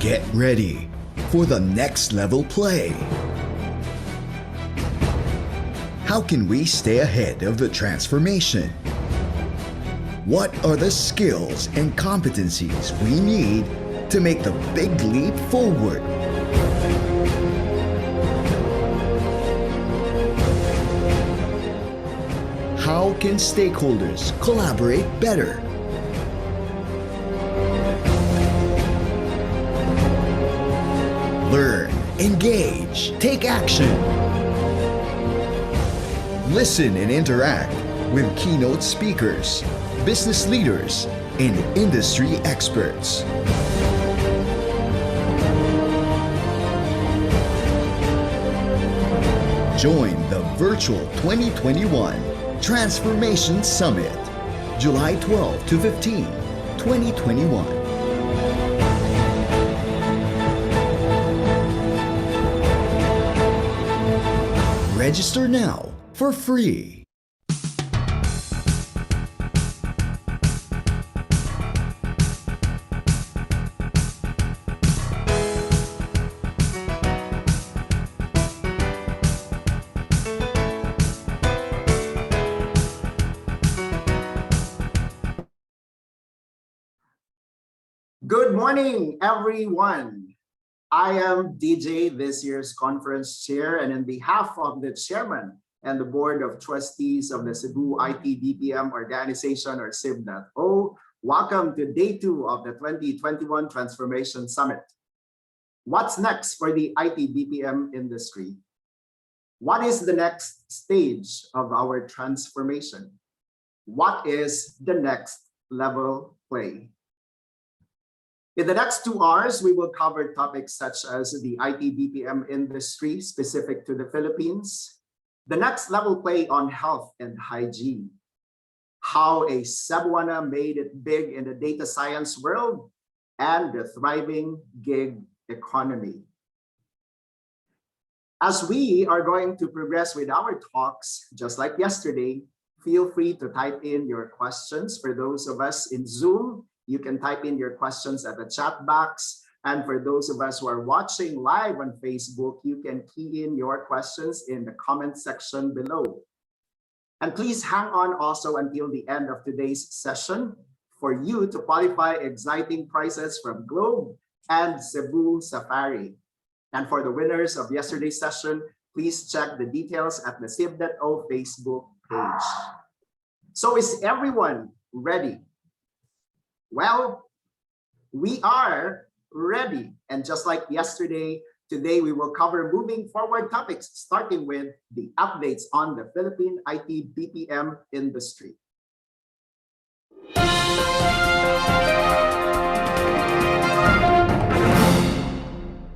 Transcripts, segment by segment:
Get ready for the next level play. How can we stay ahead of the transformation? What are the skills and competencies we need to make the big leap forward? How can stakeholders collaborate better? Learn, engage, take action. Listen and interact with keynote speakers, business leaders, and industry experts. Join the virtual 2021 Transformation Summit, July 12 to 15, 2021. Register now for free. Good morning, everyone. I am DJ, this year's conference chair, and on behalf of the chairman and the board of trustees of the Cebu IBPAP organization, or CIB.O, welcome to day 2 of the 2021 Transformation Summit. What's next for the IBPAP industry? What is the next stage of our transformation? What is the next level play? In the next 2 hours, we will cover topics such as the IBPAP industry specific to the Philippines, the next level play on health and hygiene, how a Cebuana made it big in the data science world, and the thriving gig economy. As we are going to progress with our talks, just like yesterday, feel free to type in your questions. For those of us in Zoom, you can type in your questions at the chat box. And for those of us who are watching live on Facebook, you can key in your questions in the comment section below. And please hang on also until the end of today's session for you to qualify exciting prizes from Globe and Cebu Safari. And for the winners of yesterday's session, please check the details at the CIB.O Facebook page. So is everyone ready? Well, we are ready. And just like yesterday, today we will cover moving forward topics, starting with the updates on the Philippine IBPAP industry.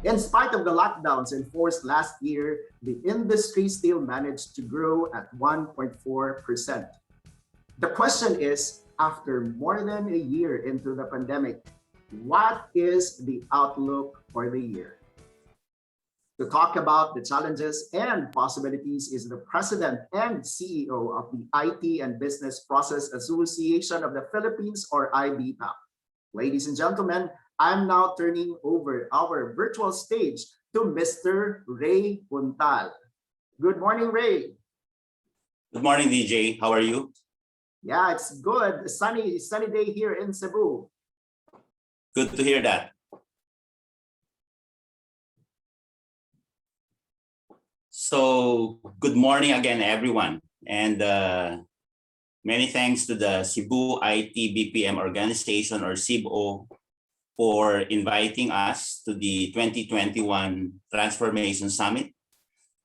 In spite of the lockdowns enforced last year, the industry still managed to grow at 1.4%. The question is, after more than a year into the pandemic, what is the outlook for the year? To talk about the challenges and possibilities is the President and CEO of the IT and Business Process Association of the Philippines, or IBPAP. Ladies and gentlemen, I'm now turning over our virtual stage to Mr. Ray Untal. Good morning, Ray. Good morning, DJ. How are you? Yeah, it's good. A sunny day here in Cebu. Good to hear that. So, good morning again, everyone. And many thanks to the Cebu IBPAP organization, or CIB.O, for inviting us to the 2021 Transformation Summit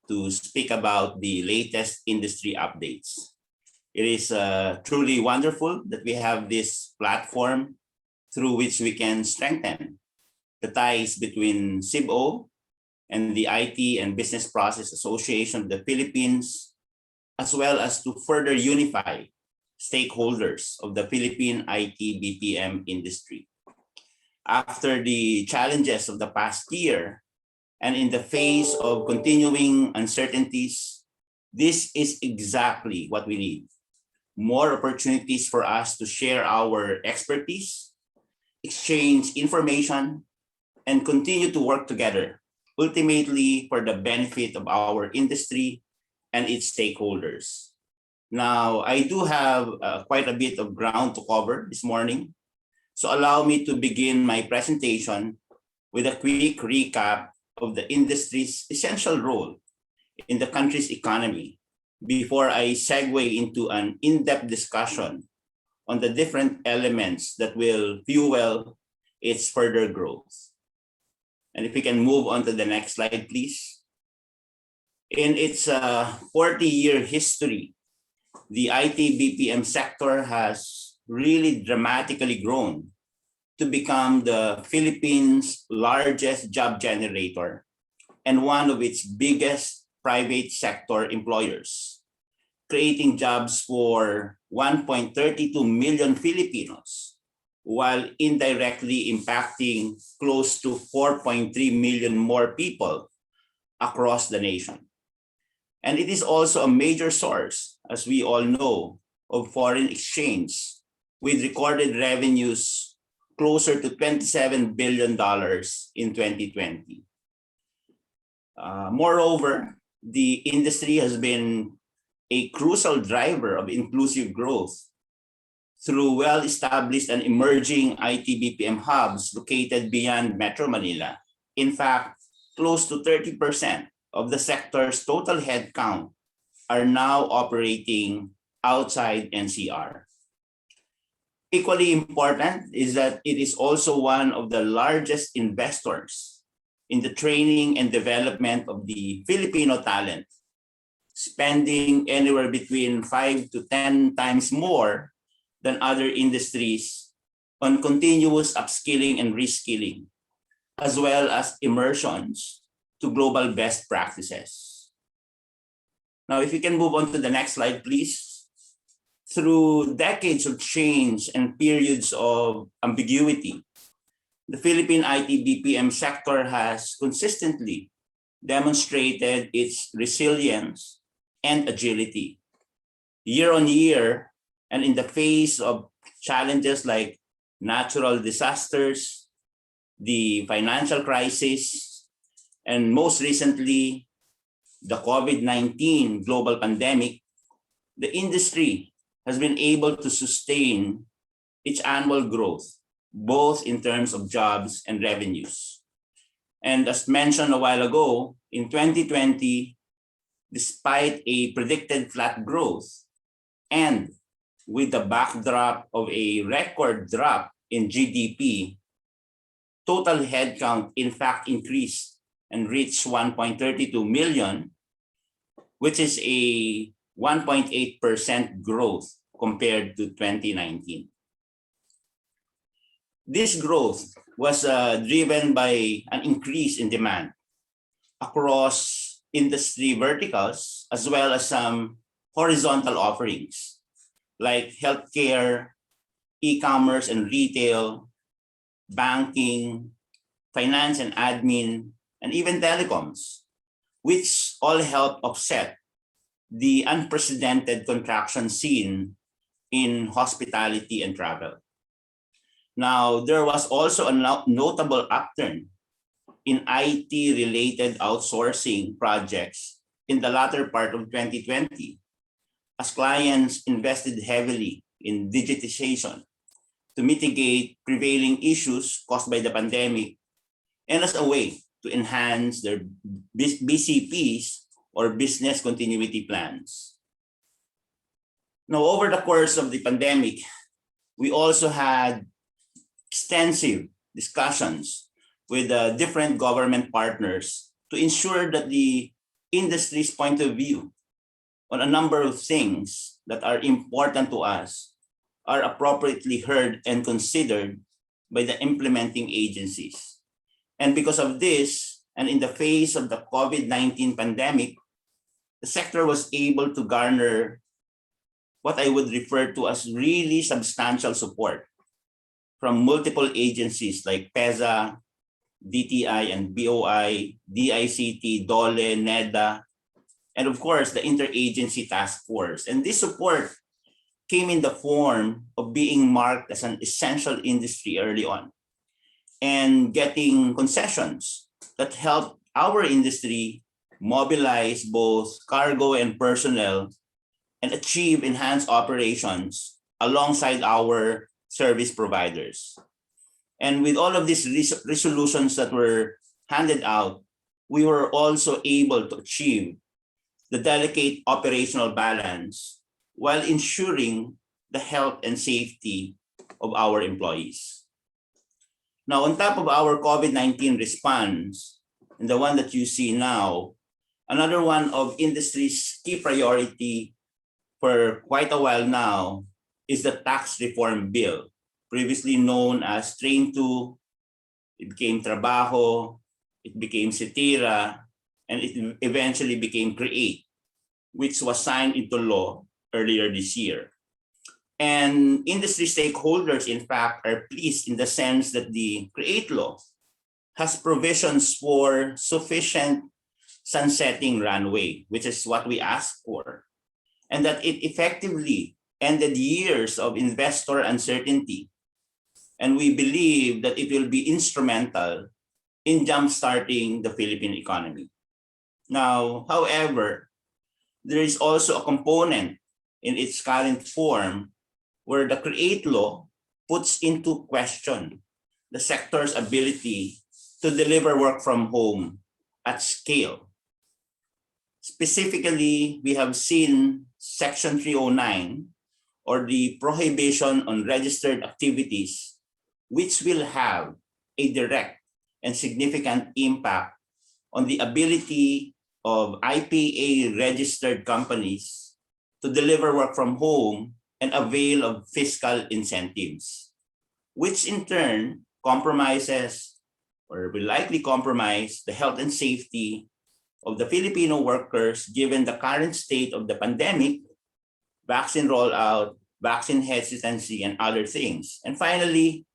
to speak about the latest industry updates. It is truly wonderful that we have this platform through which we can strengthen the ties between CIB.O and the IT and Business Process Association of the Philippines, as well as to further unify stakeholders of the Philippine IBPAP industry. After the challenges of the past year, and in the face of continuing uncertainties, this is exactly what we need. More opportunities for us to share our expertise, exchange information, and continue to work together, ultimately for the benefit of our industry and its stakeholders. Now, I do have quite a bit of ground to cover this morning, so allow me to begin my presentation with a quick recap of the industry's essential role in the country's economy before I segue into an in-depth discussion on the different elements that will fuel its further growth. And if we can move on to the next slide, please. In its 40-year history, the IT BPM sector has really dramatically grown to become the Philippines' largest job generator and one of its biggest private sector employers, creating jobs for 1.32 million Filipinos, while indirectly impacting close to 4.3 million more people across the nation. And it is also a major source, as we all know, of foreign exchange, with recorded revenues closer to $27 billion in 2020. Moreover, the industry has been a crucial driver of inclusive growth through well-established and emerging IT BPM hubs located beyond Metro Manila. In fact, close to 30% of the sector's total headcount are now operating outside NCR. Equally important is that it is also one of the largest investors in the training and development of the Filipino talent, spending anywhere between 5 to 10 times more than other industries on continuous upskilling and reskilling, as well as immersions to global best practices. Now, if you can move on to the next slide, please. Through decades of change and periods of ambiguity, the Philippine IT BPM sector has consistently demonstrated its resilience and agility. Year on year, and in the face of challenges like natural disasters, the financial crisis, and most recently, the COVID-19 global pandemic, the industry has been able to sustain its annual growth, both in terms of jobs and revenues. And as mentioned a while ago, in 2020, despite a predicted flat growth and with the backdrop of a record drop in GDP, total headcount in fact increased and reached 1.32 million, which is a 1.8% growth compared to 2019. This growth was driven by an increase in demand across industry verticals, as well as some horizontal offerings like healthcare, e-commerce and retail, banking, finance and admin, and even telecoms, which all help offset the unprecedented contraction seen in hospitality and travel. Now, there was also a notable upturn in IT-related outsourcing projects in the latter part of 2020, as clients invested heavily in digitization to mitigate prevailing issues caused by the pandemic and as a way to enhance their BCPs or business continuity plans. Now, over the course of the pandemic, we also had extensive discussions with different government partners to ensure that the industry's point of view on a number of things that are important to us are appropriately heard and considered by the implementing agencies. And because of this, and in the face of the COVID-19 pandemic, the sector was able to garner what I would refer to as really substantial support from multiple agencies like PEZA, DTI and BOI, DICT, DOLE, NEDA, and of course the Interagency Task Force. And this support came in the form of being marked as an essential industry early on. and getting concessions that help our industry mobilize both cargo and personnel and achieve enhanced operations alongside our service providers. And with all of these resolutions that were handed out, we were also able to achieve the delicate operational balance while ensuring the health and safety of our employees. Now, on top of our COVID-19 response, and the one that you see now, another one of industry's key priority for quite a while now is the tax reform bill, previously known as Train 2, it became Trabajo, it became Sitira, and it eventually became Create, which was signed into law earlier this year. And industry stakeholders, in fact, are pleased in the sense that the Create law has provisions for sufficient sunsetting runway, which is what we asked for, and that it effectively ended years of investor uncertainty. And we believe that it will be instrumental in jumpstarting the Philippine economy. Now, however, there is also a component in its current form where the Create law puts into question the sector's ability to deliver work from home at scale. Specifically, we have seen Section 309, or the prohibition on registered activities, which will have a direct and significant impact on the ability of IPA-registered companies to deliver work from home and avail of fiscal incentives, which in turn compromises or will likely compromise the health and safety of the Filipino workers given the current state of the pandemic, vaccine rollout, vaccine hesitancy, and other things. And finally,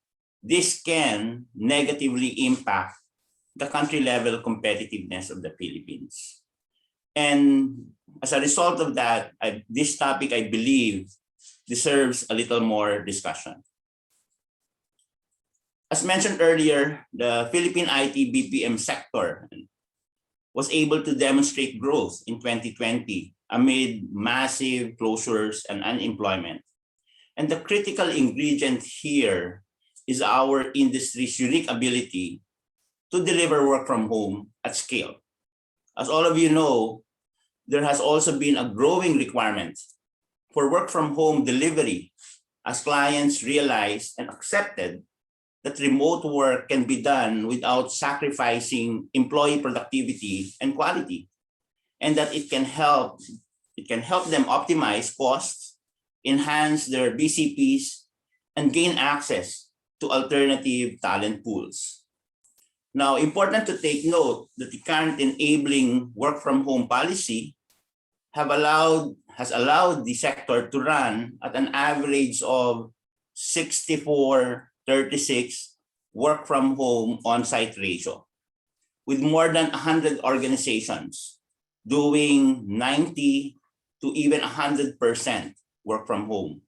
this can negatively impact the country-level competitiveness of the Philippines. And as a result of that, this topic, I believe, deserves a little more discussion. As mentioned earlier, the Philippine IT BPM sector was able to demonstrate growth in 2020 amid massive closures and unemployment. And the critical ingredient here is our industry's unique ability to deliver work from home at scale. As all of you know, there has also been a growing requirement for work from home delivery as clients realized and accepted that remote work can be done without sacrificing employee productivity and quality, and that it can help them optimize costs, enhance their BCPs, and gain access to alternative talent pools. Now, important to take note that the current enabling work from home policy has allowed the sector to run at an average of 64-36 work from home on-site ratio, with more than 100 organizations doing 90 to even 100% work from home.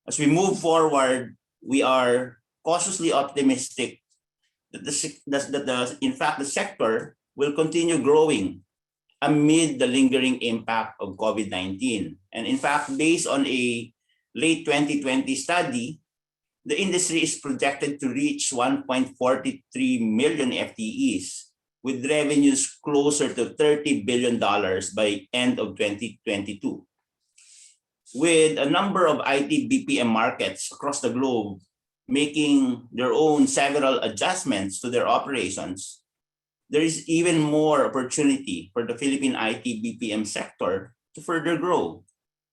As we move forward, we are cautiously optimistic that in fact the sector will continue growing amid the lingering impact of COVID-19. And in fact, based on a late 2020 study, the industry is projected to reach 1.43 million FTEs, with revenues closer to $30 billion by end of 2022. With a number of IT BPM markets across the globe making their own several adjustments to their operations, there is even more opportunity for the Philippine IT BPM sector to further grow,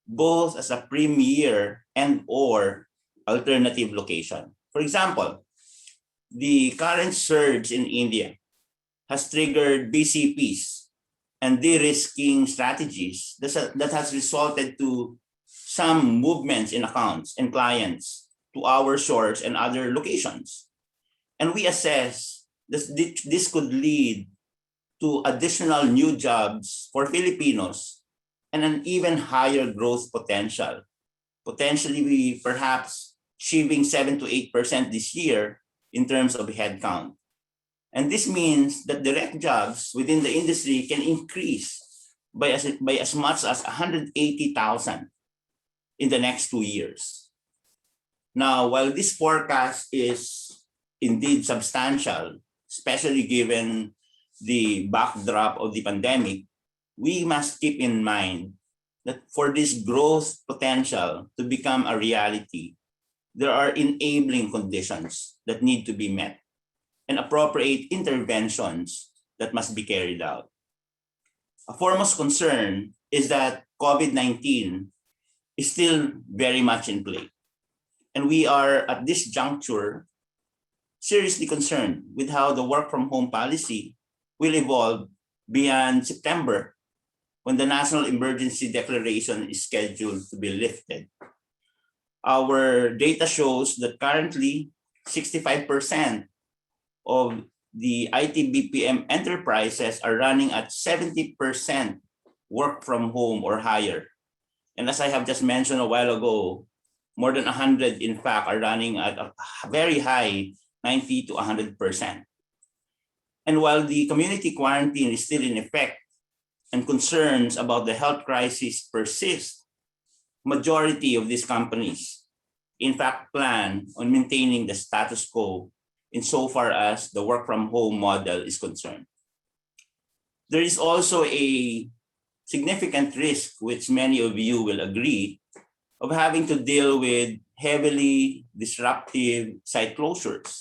both as a premier and/or alternative location. For example, the current surge in India has triggered BCPs and de-risking strategies that has resulted to some movements in accounts and clients to our shores and other locations. And we assess this could lead to additional new jobs for Filipinos and an even higher growth potential. Potentially, we perhaps achieving 7 to 8% this year in terms of headcount. And this means that direct jobs within the industry can increase by as much as 180,000 in the next 2 years. Now, while this forecast is indeed substantial, especially given the backdrop of the pandemic, we must keep in mind that for this growth potential to become a reality, there are enabling conditions that need to be met and appropriate interventions that must be carried out. A foremost concern is that COVID-19 is still very much in play. And we are at this juncture seriously concerned with how the work from home policy will evolve beyond September, when the national emergency declaration is scheduled to be lifted. Our data shows that currently 65% of the ITBPM enterprises are running at 70% work from home or higher. And as I have just mentioned a while ago, more than 100, in fact, are running at a very high 90 to 100%. And while the community quarantine is still in effect and concerns about the health crisis persist, majority of these companies, in fact, plan on maintaining the status quo insofar as the work from home model is concerned. There is also a significant risk, which many of you will agree, of having to deal with heavily disruptive site closures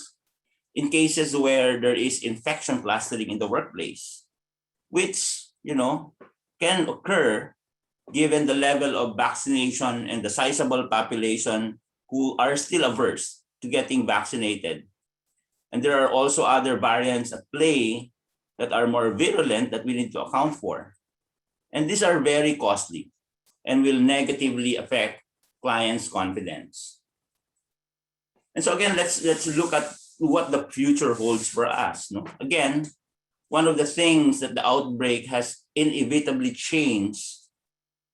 in cases where there is infection clustering in the workplace, which, can occur given the level of vaccination and the sizable population who are still averse to getting vaccinated. And there are also other variants at play that are more virulent that we need to account for. And these are very costly and will negatively affect clients' confidence. And so again, let's look at what the future holds for us. Again, one of the things that the outbreak has inevitably changed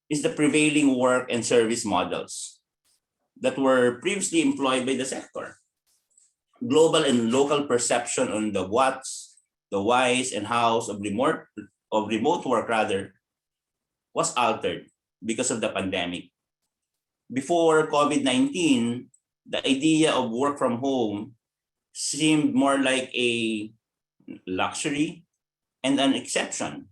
is the prevailing work and service models that were previously employed by the sector. Global and local perception on the whats, the whys, and hows of remote work was altered because of the pandemic. Before COVID-19, the idea of work from home seemed more like a luxury and an exception.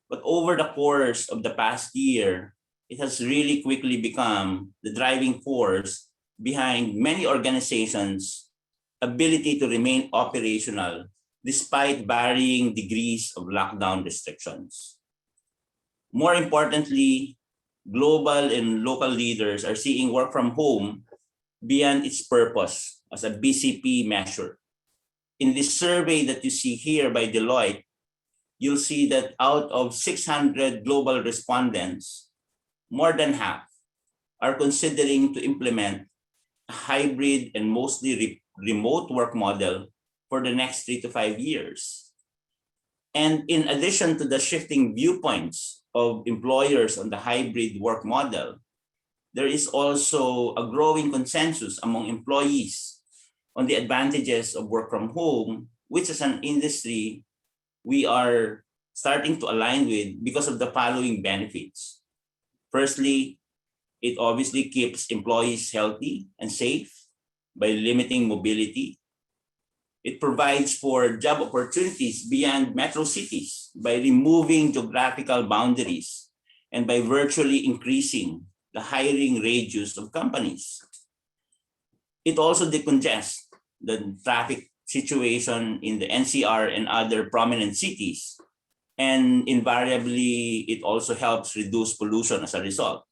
But over the course of the past year, it has really quickly become the driving force behind many organizations' ability to remain operational despite varying degrees of lockdown restrictions. More importantly, global and local leaders are seeing work from home beyond its purpose as a BCP measure. In this survey that you see here by Deloitte, you'll see that out of 600 global respondents, more than half are considering to implement a hybrid and mostly remote work model for the next 3 to 5 years. And in addition to the shifting viewpoints of employers on the hybrid work model, there is also a growing consensus among employees on the advantages of work from home, which as an industry, we are starting to align with because of the following benefits. Firstly, it obviously keeps employees healthy and safe by limiting mobility. It provides for job opportunities beyond metro cities by removing geographical boundaries and by virtually increasing the hiring radius of companies. It also decongests the traffic situation in the NCR and other prominent cities. And invariably, it also helps reduce pollution as a result.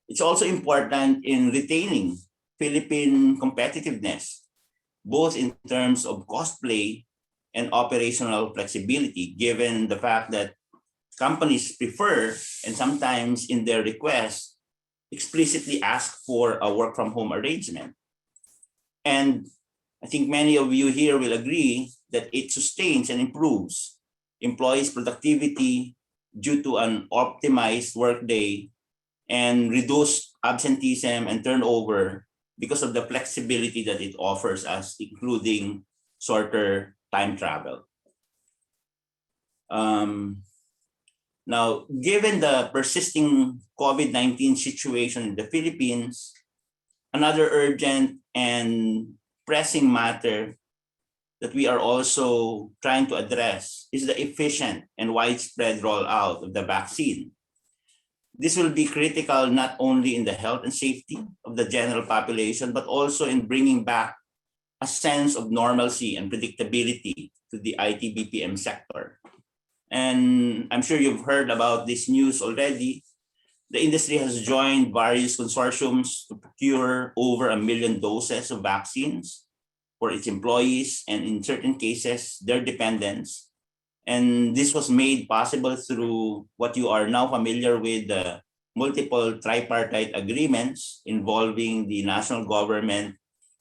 It's also important in retaining Philippine competitiveness, both in terms of cost play and operational flexibility, given the fact that companies prefer, and sometimes in their requests, explicitly ask for a work from home arrangement. And I think many of you here will agree that it sustains and improves employees' productivity due to an optimized workday and reduced absenteeism and turnover because of the flexibility that it offers us, including shorter time travel. Now, given the persisting COVID-19 situation in the Philippines, another urgent and pressing matter that we are also trying to address is the efficient and widespread rollout of the vaccine. This will be critical not only in the health and safety of the general population, but also in bringing back a sense of normalcy and predictability to the IT-BPM sector. And I'm sure you've heard about this news already. The industry has joined various consortiums to procure over 1 million doses of vaccines for its employees and, in certain cases, their dependents. And this was made possible through what you are now familiar with, the multiple tripartite agreements involving the national government,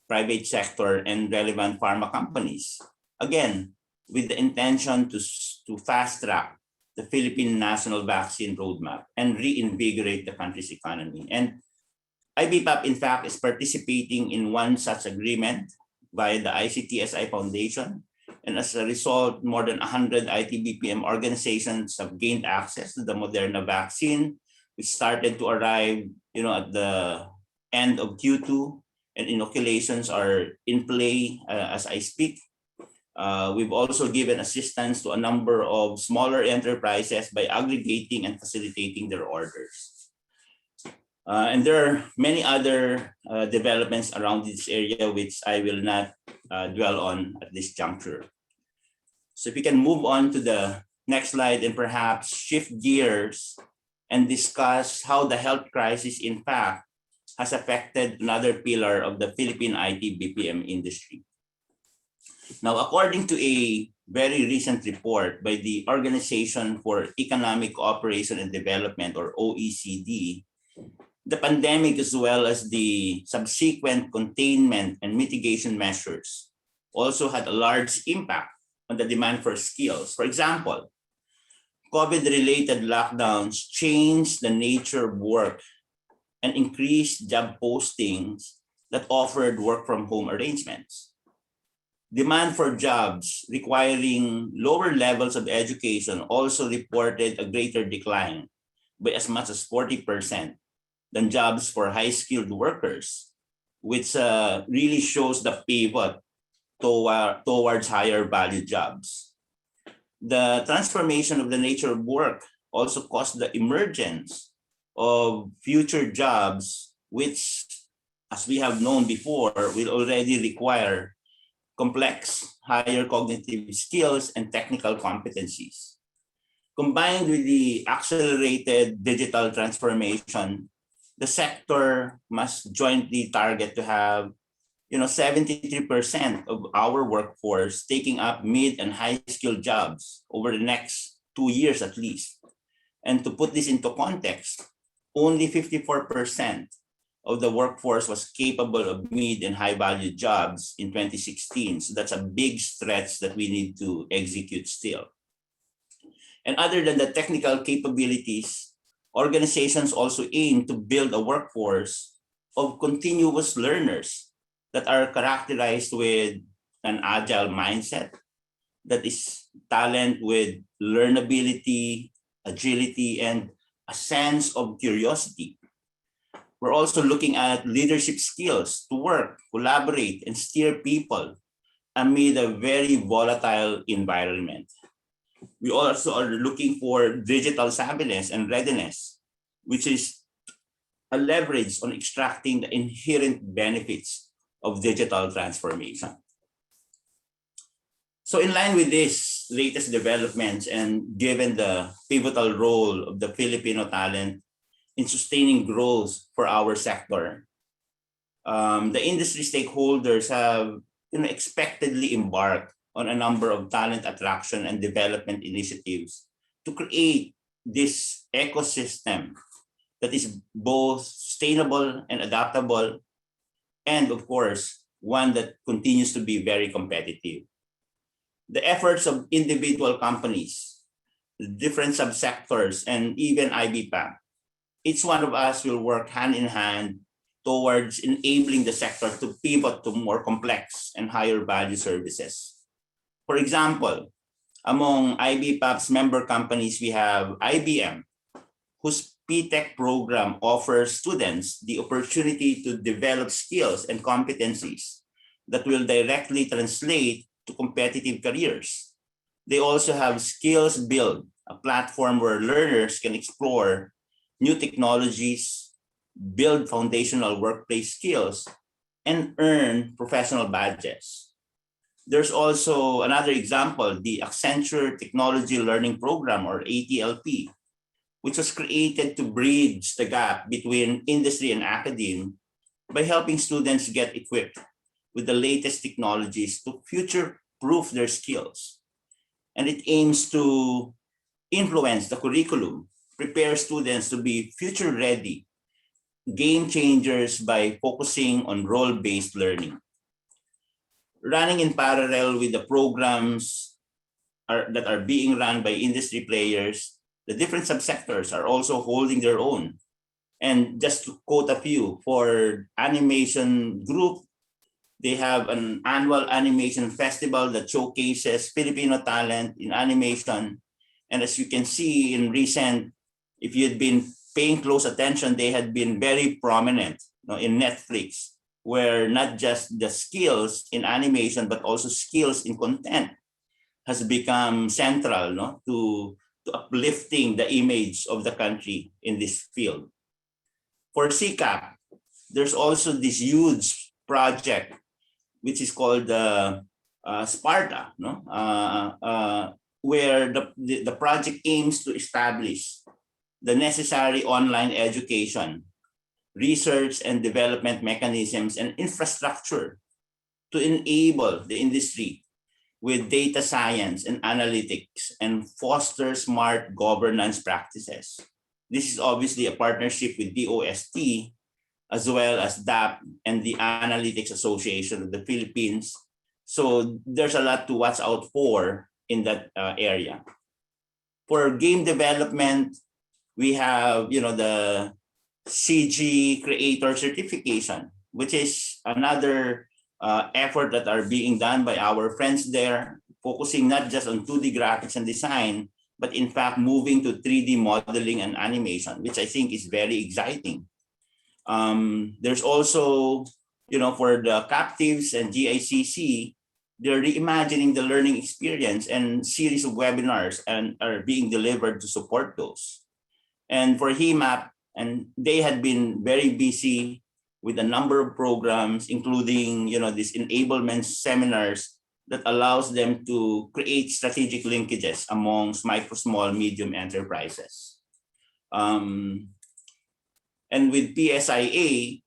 private sector, and relevant pharma companies. Again, with the intention to fast track the Philippine national vaccine roadmap and reinvigorate the country's economy. And IBPAP, in fact, is participating in one such agreement via the ICTSI Foundation. And as a result, more than 100 IT-BPM organizations have gained access to the Moderna vaccine, which started to arrive at the end of Q2, and inoculations are in play as I speak. We've also given assistance to a number of smaller enterprises by aggregating and facilitating their orders. And there are many other developments around this area, which I will not dwell on at this juncture. So if we can move on to the next slide and perhaps shift gears and discuss how the health crisis, in fact, has affected another pillar of the Philippine IT-BPM industry. Now, according to a very recent report by the Organization for Economic Cooperation and Development, or OECD, the pandemic, as well as the subsequent containment and mitigation measures, also had a large impact on the demand for skills. For example, COVID-related lockdowns changed the nature of work and increased job postings that offered work from home arrangements. Demand for jobs requiring lower levels of education also reported a greater decline by as much as 40% than jobs for high-skilled workers, which really shows the pivot towards higher value jobs. The transformation of the nature of work also caused the emergence of future jobs, which, as we have known before, will already require complex, higher cognitive skills and technical competencies. Combined with the accelerated digital transformation, the sector must jointly target to have 73% of our workforce taking up mid and high skilled jobs over the next 2 years at least. And to put this into context, only 54% of the workforce was capable of mid and high value jobs in 2016. So that's a big stretch that we need to execute still. And other than the technical capabilities, organizations also aim to build a workforce of continuous learners that are characterized with an agile mindset, that is talent with learnability, agility, and a sense of curiosity. We're also looking at leadership skills to work, collaborate, and steer people amid a very volatile environment. We also are looking for digital savviness and readiness, which is a leverage on extracting the inherent benefits of digital transformation. So in line with these latest developments and given the pivotal role of the Filipino talent in sustaining growth for our sector, the industry stakeholders have expectedly embarked on a number of talent attraction and development initiatives to create this ecosystem that is both sustainable and adaptable, and of course, one that continues to be very competitive. The efforts of individual companies, different subsectors, and even IBPAP, each one of us will work hand in hand towards enabling the sector to pivot to more complex and higher value services. For example, among IBPAP's member companies, we have IBM, whose PTech program offers students the opportunity to develop skills and competencies that will directly translate to competitive careers. They also have Skills Build, a platform where learners can explore new technologies, build foundational workplace skills, and earn professional badges. There's also another example, the Accenture Technology Learning Program, or ATLP, which was created to bridge the gap between industry and academe by helping students get equipped with the latest technologies to future-proof their skills. And it aims to influence the curriculum, prepare students to be future-ready, game changers by focusing on role-based learning. Running in parallel with the programs that are being run by industry players, the different subsectors are also holding their own. And just to quote a few, for animation group, they have an annual animation festival that showcases Filipino talent in animation. And as you can see in recent, if you'd been paying close attention, they had been very prominent, in Netflix, where not just the skills in animation, but also skills in content has become central, to uplifting the image of the country in this field. For CCAP, there's also this huge project, which is called Sparta, where the project aims to establish the necessary online education, research and development mechanisms, and infrastructure to enable the industry with data science and analytics and foster smart governance practices. This is obviously a partnership with DOST as well as DAP and the Analytics Association of the Philippines. So there's a lot to watch out for in that area. For game development, we have the CG Creator Certification, which is another effort that are being done by our friends there, focusing not just on 2D graphics and design, but in fact moving to 3D modeling and animation, which I think is very exciting. There's also, for the captives and GICC, they're reimagining the learning experience, and series of webinars and are being delivered to support those. And for HEMAP, and they had been very busy with a number of programs, including these enablement seminars that allows them to create strategic linkages amongst micro, small, medium enterprises. And with PSIA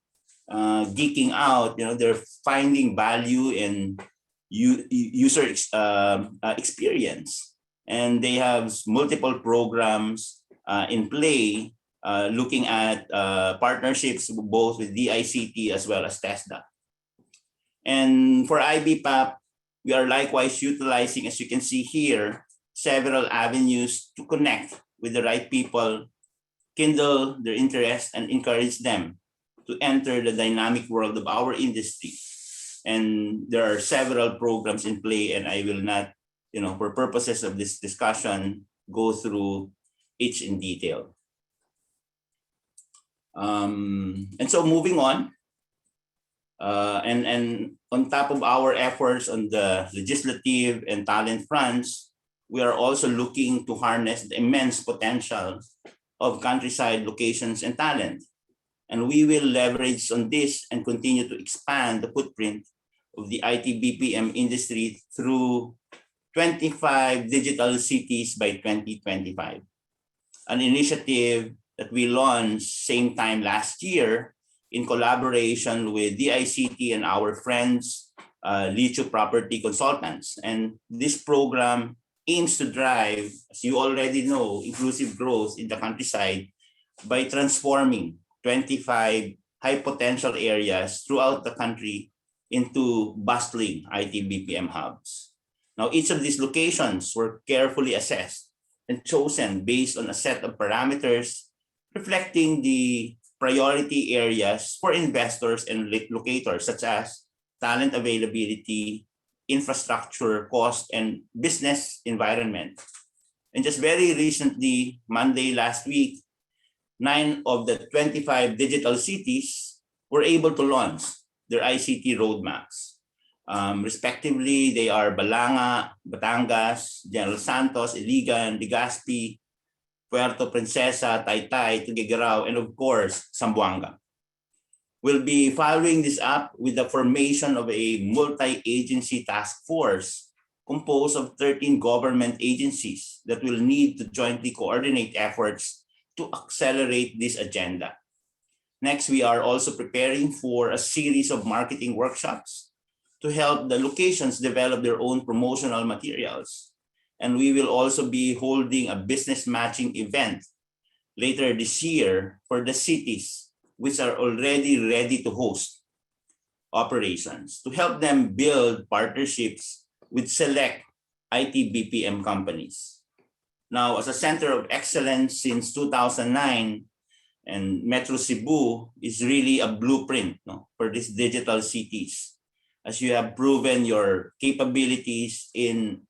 geeking out, they're finding value in user experience, and they have multiple programs in play, looking at partnerships both with DICT as well as TESDA. And for IBPAP, we are likewise utilizing, as you can see here, several avenues to connect with the right people, kindle their interest, and encourage them to enter the dynamic world of our industry. And there are several programs in play, and I will not, for purposes of this discussion, go through each in detail. And so moving on, and on top of our efforts on the legislative and talent fronts, we are also looking to harness the immense potential of countryside locations and talent. And we will leverage on this and continue to expand the footprint of the IT BPM industry through 25 digital cities by 2025. An initiative that we launched same time last year in collaboration with DICT and our friends, Lichu Property Consultants. And this program aims to drive, as you already know, inclusive growth in the countryside by transforming 25 high potential areas throughout the country into bustling IT BPM hubs. Now, each of these locations were carefully assessed and chosen based on a set of parameters reflecting the priority areas for investors and locators, such as talent availability, infrastructure, cost, and business environment. And just very recently, Monday last week, 9 of the 25 digital cities were able to launch their ICT roadmaps. Respectively, they are Balanga, Batangas, General Santos, Iligan, Legazpi, Puerto Princesa, Taytay, Tuguegarao, and of course, Zamboanga. We'll be following this up with the formation of a multi-agency task force composed of 13 government agencies that will need to jointly coordinate efforts to accelerate this agenda. Next, we are also preparing for a series of marketing workshops to help the locations develop their own promotional materials. And we will also be holding a business matching event later this year for the cities which are already ready to host operations to help them build partnerships with select IT BPM companies. Now, as a center of excellence since 2009, and Metro Cebu is really a blueprint, no, for these digital cities, as you have proven your capabilities in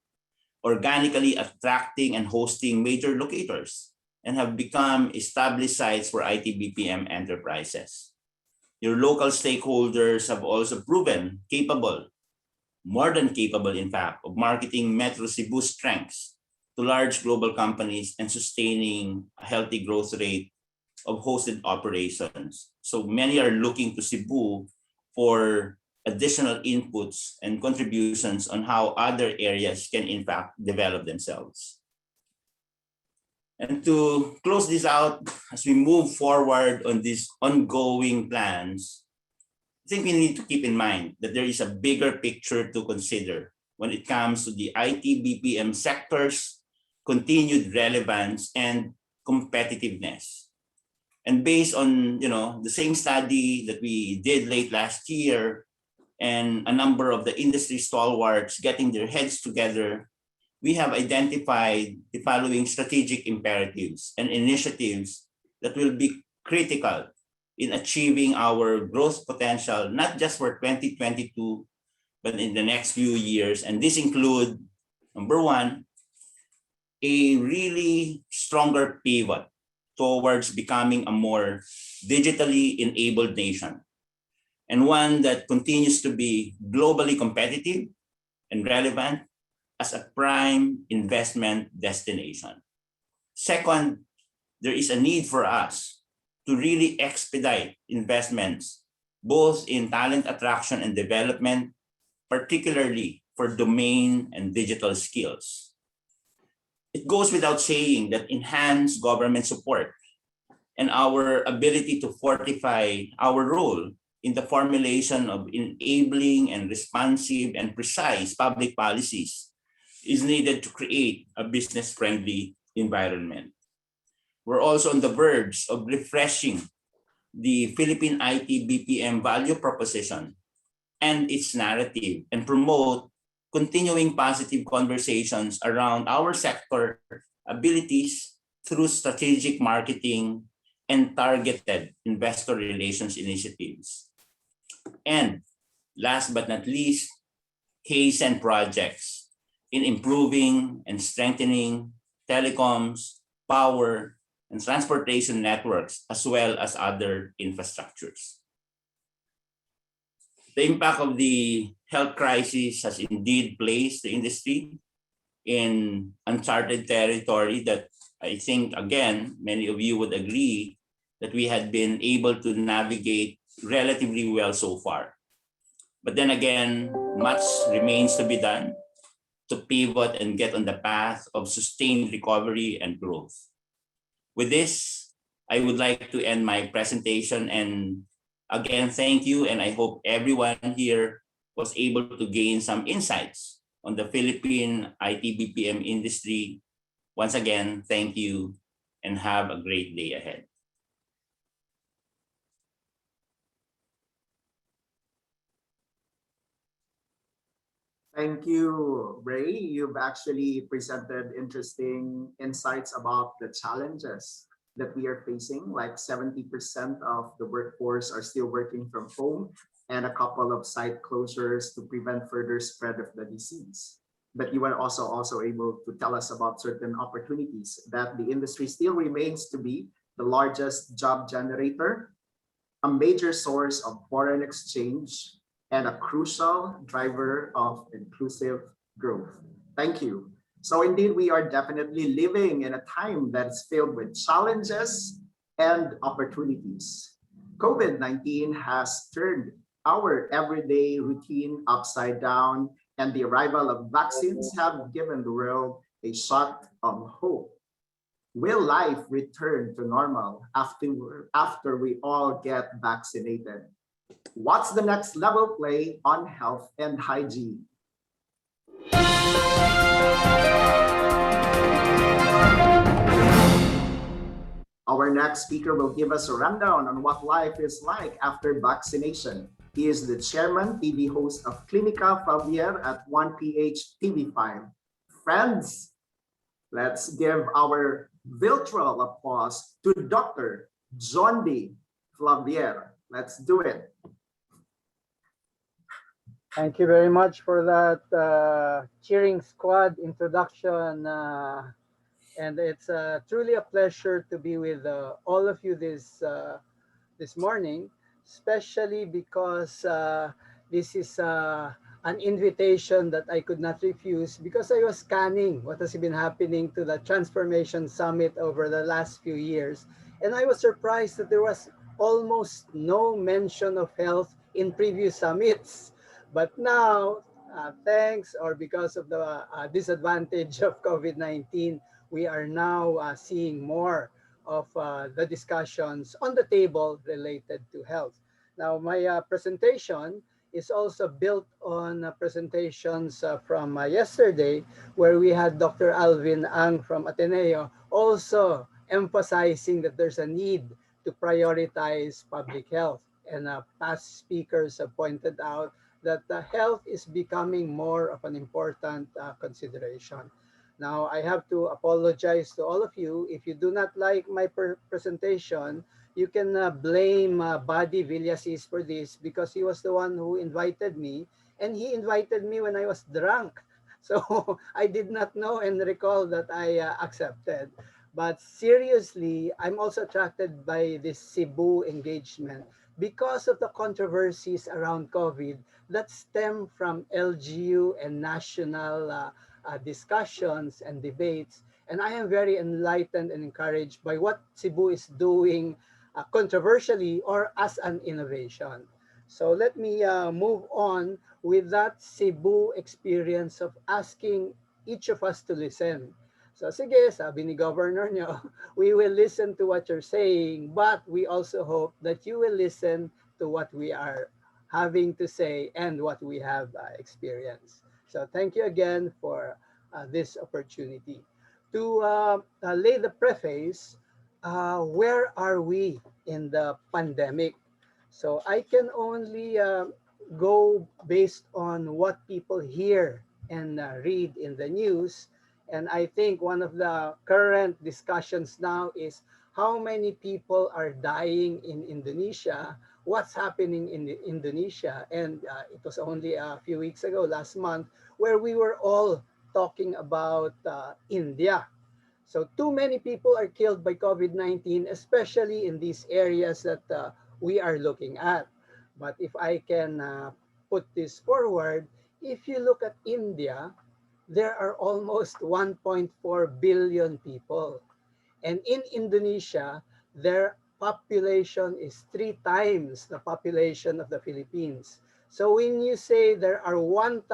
organically attracting and hosting major locators and have become established sites for IT BPM enterprises. Your local stakeholders have also proven capable, more than capable in fact, of marketing Metro Cebu's strengths to large global companies and sustaining a healthy growth rate of hosted operations. So many are looking to Cebu for additional inputs and contributions on how other areas can in fact develop themselves. And to close this out, as we move forward on these ongoing plans, I think we need to keep in mind that there is a bigger picture to consider when it comes to the IT BPM sector's continued relevance and competitiveness. And based on the same study that we did late last year and a number of the industry stalwarts getting their heads together, we have identified the following strategic imperatives and initiatives that will be critical in achieving our growth potential, not just for 2022, but in the next few years. And this include, number one, a really stronger pivot towards becoming a more digitally enabled nation, and one that continues to be globally competitive and relevant as a prime investment destination. Second, there is a need for us to really expedite investments, both in talent attraction and development, particularly for domain and digital skills. It goes without saying that enhanced government support and our ability to fortify our role in the formulation of enabling and responsive and precise public policies is needed to create a business-friendly environment. We're also on the verge of refreshing the Philippine IT BPM value proposition and its narrative and promote continuing positive conversations around our sector abilities through strategic marketing and targeted investor relations initiatives. And last but not least, hasten projects in improving and strengthening telecoms, power, and transportation networks, as well as other infrastructures. The impact of the health crisis has indeed placed the industry in uncharted territory that I think, again, many of you would agree that we had been able to navigate relatively well so far. But then again, much remains to be done to pivot and get on the path of sustained recovery and growth. With this, I would like to end my presentation, and again, thank you, and I hope everyone here was able to gain some insights on the Philippine IT BPM industry. Once again, thank you and have a great day ahead. Thank you, Ray. You've actually presented interesting insights about the challenges that we are facing, like 70% of the workforce are still working from home, and a couple of site closures to prevent further spread of the disease. But you were also able to tell us about certain opportunities that the industry still remains to be the largest job generator, a major source of foreign exchange, and a crucial driver of inclusive growth. Thank you. So indeed, we are definitely living in a time that's filled with challenges and opportunities. COVID-19 has turned our everyday routine upside down, and the arrival of vaccines have given the world a shot of hope. Will life return to normal after we all get vaccinated? What's the next level play on health and hygiene? Our next speaker will give us a rundown on what life is like after vaccination. He is the chairman, TV host of Clinica Flavier at 1PH TV5. Friends, let's give our virtual applause to Dr. Jondi Flavier. Let's do it. Thank you very much for that cheering squad introduction. And it's truly a pleasure to be with all of you this morning, especially because this is an invitation that I could not refuse because I was scanning what has been happening to the Transformation Summit over the last few years. And I was surprised that there was almost no mention of health in previous summits. But now, thanks or because of the disadvantage of COVID-19, we are now seeing more of the discussions on the table related to health. Now, my presentation is also built on presentations from yesterday, where we had Dr. Alvin Ang from Ateneo also emphasizing that there's a need to prioritize public health. And past speakers have pointed out that health is becoming more of an important consideration. Now, I have to apologize to all of you. If you do not like my presentation, you can blame Buddy Villasis for this because he was the one who invited me, and he invited me when I was drunk. So I did not know and recall that I accepted. But seriously, I'm also attracted by this Cebu engagement because of the controversies around COVID that stem from LGU and national discussions and debates. And I am very enlightened and encouraged by what Cebu is doing controversially or as an innovation. So let me move on with that Cebu experience of asking each of us to listen. So sige, sabi ni Governor nyo, we will listen to what you're saying, but we also hope that you will listen to what we are having to say and what we have experienced. So thank you again for this opportunity. To lay the preface, where are we in the pandemic? So I can only go based on what people hear and read in the news. And I think one of the current discussions now is how many people are dying in Indonesia, what's happening in Indonesia. And it was only a few weeks ago, last month, where we were all talking about India. So too many people are killed by COVID-19, especially in these areas that we are looking at. But if I can put this forward, if you look at India, there are almost 1.4 billion people. And in Indonesia, their population is 3 times the population of the Philippines. So when you say there are 1,000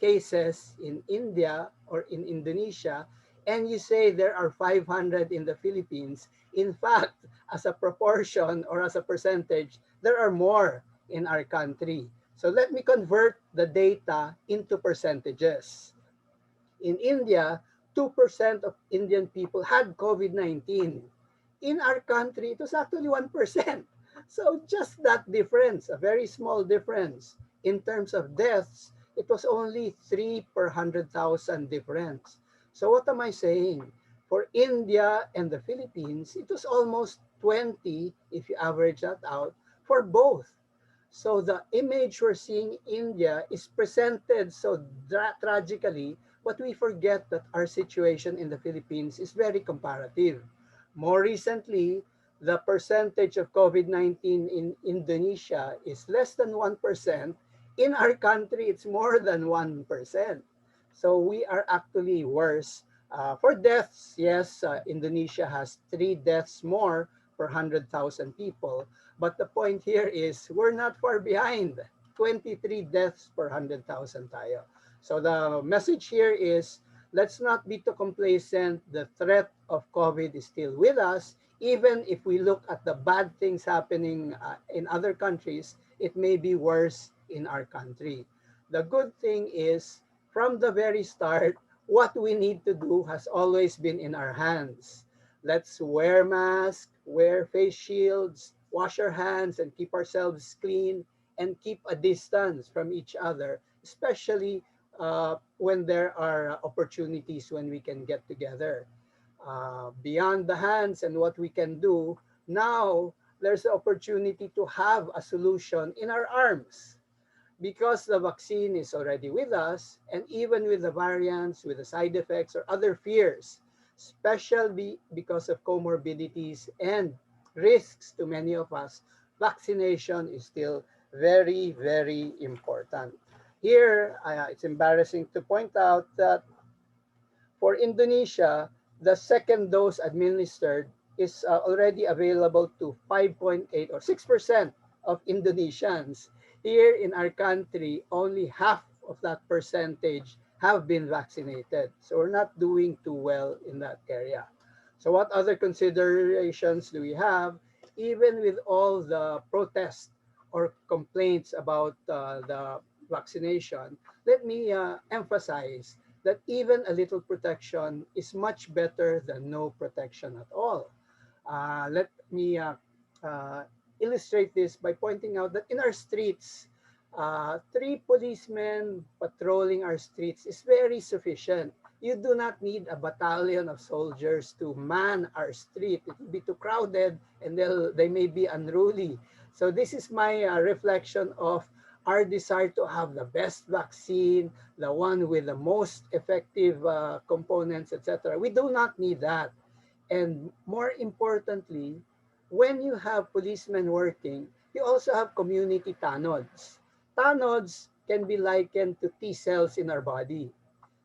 cases in India or in Indonesia, and you say there are 500 in the Philippines, in fact, as a proportion or as a percentage, there are more in our country. So let me convert the data into percentages. In India, 2% of Indian people had COVID-19. In our country, it was actually 1%. So just that difference, a very small difference. In terms of deaths, it was only 3 per 100,000 difference. So what am I saying? For India and the Philippines, it was almost 20 if you average that out for both. So the image we're seeing in India is presented so tragically, but we forget that our situation in the Philippines is very comparative. More recently, the percentage of COVID-19 in Indonesia is less than 1%. In our country, it's more than 1%. So we are actually worse. For deaths, yes, Indonesia has 3 deaths more per 100,000 people. But the point here is we're not far behind. 23 deaths per 100,000 tayo. So the message here is let's not be too complacent. The threat of COVID is still with us. Even if we look at the bad things happening in other countries, it may be worse in our country. The good thing is from the very start, what we need to do has always been in our hands. Let's wear masks, wear face shields, wash our hands and keep ourselves clean and keep a distance from each other, especially when there are opportunities when we can get together. Beyond the hands and what we can do, now there's the opportunity to have a solution in our arms because the vaccine is already with us, and even with the variants, with the side effects or other fears, especially because of comorbidities and risks to many of us, vaccination is still very, very important. Here, it's embarrassing to point out that for Indonesia, the second dose administered is already available to 5.8 or 6% of Indonesians. Here in our country, only half of that percentage have been vaccinated. So we're not doing too well in that area. So what other considerations do we have? Even with all the protests or complaints about the vaccination, let me emphasize that even a little protection is much better than no protection at all. Let me uh, illustrate this by pointing out that in our streets, 3 policemen patrolling our streets is very sufficient. You do not need a battalion of soldiers to man our street. It will be too crowded and they may be unruly. So this is my reflection of our desire to have the best vaccine, the one with the most effective components, etc. We do not need that. And more importantly, when you have policemen working, you also have community tanods. Tanods can be likened to T cells in our body.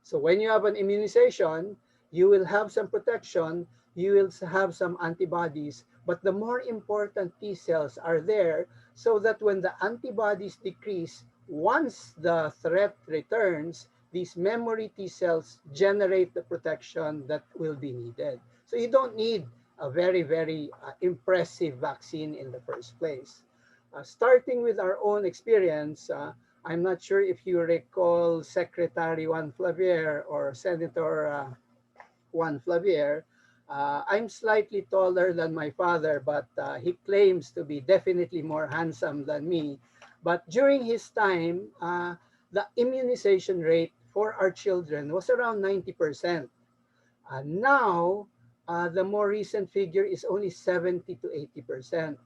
So when you have an immunization, you will have some protection, you will have some antibodies, but the more important T cells are there so that when the antibodies decrease, once the threat returns, these memory T cells generate the protection that will be needed. So you don't need a very, very impressive vaccine in the first place. Starting with our own experience, I'm not sure if you recall Secretary Juan Flavier or Senator Juan Flavier. I'm slightly taller than my father, but he claims to be definitely more handsome than me. But during his time, the immunization rate for our children was around 90%. Now, the more recent figure is only 70 to 80%.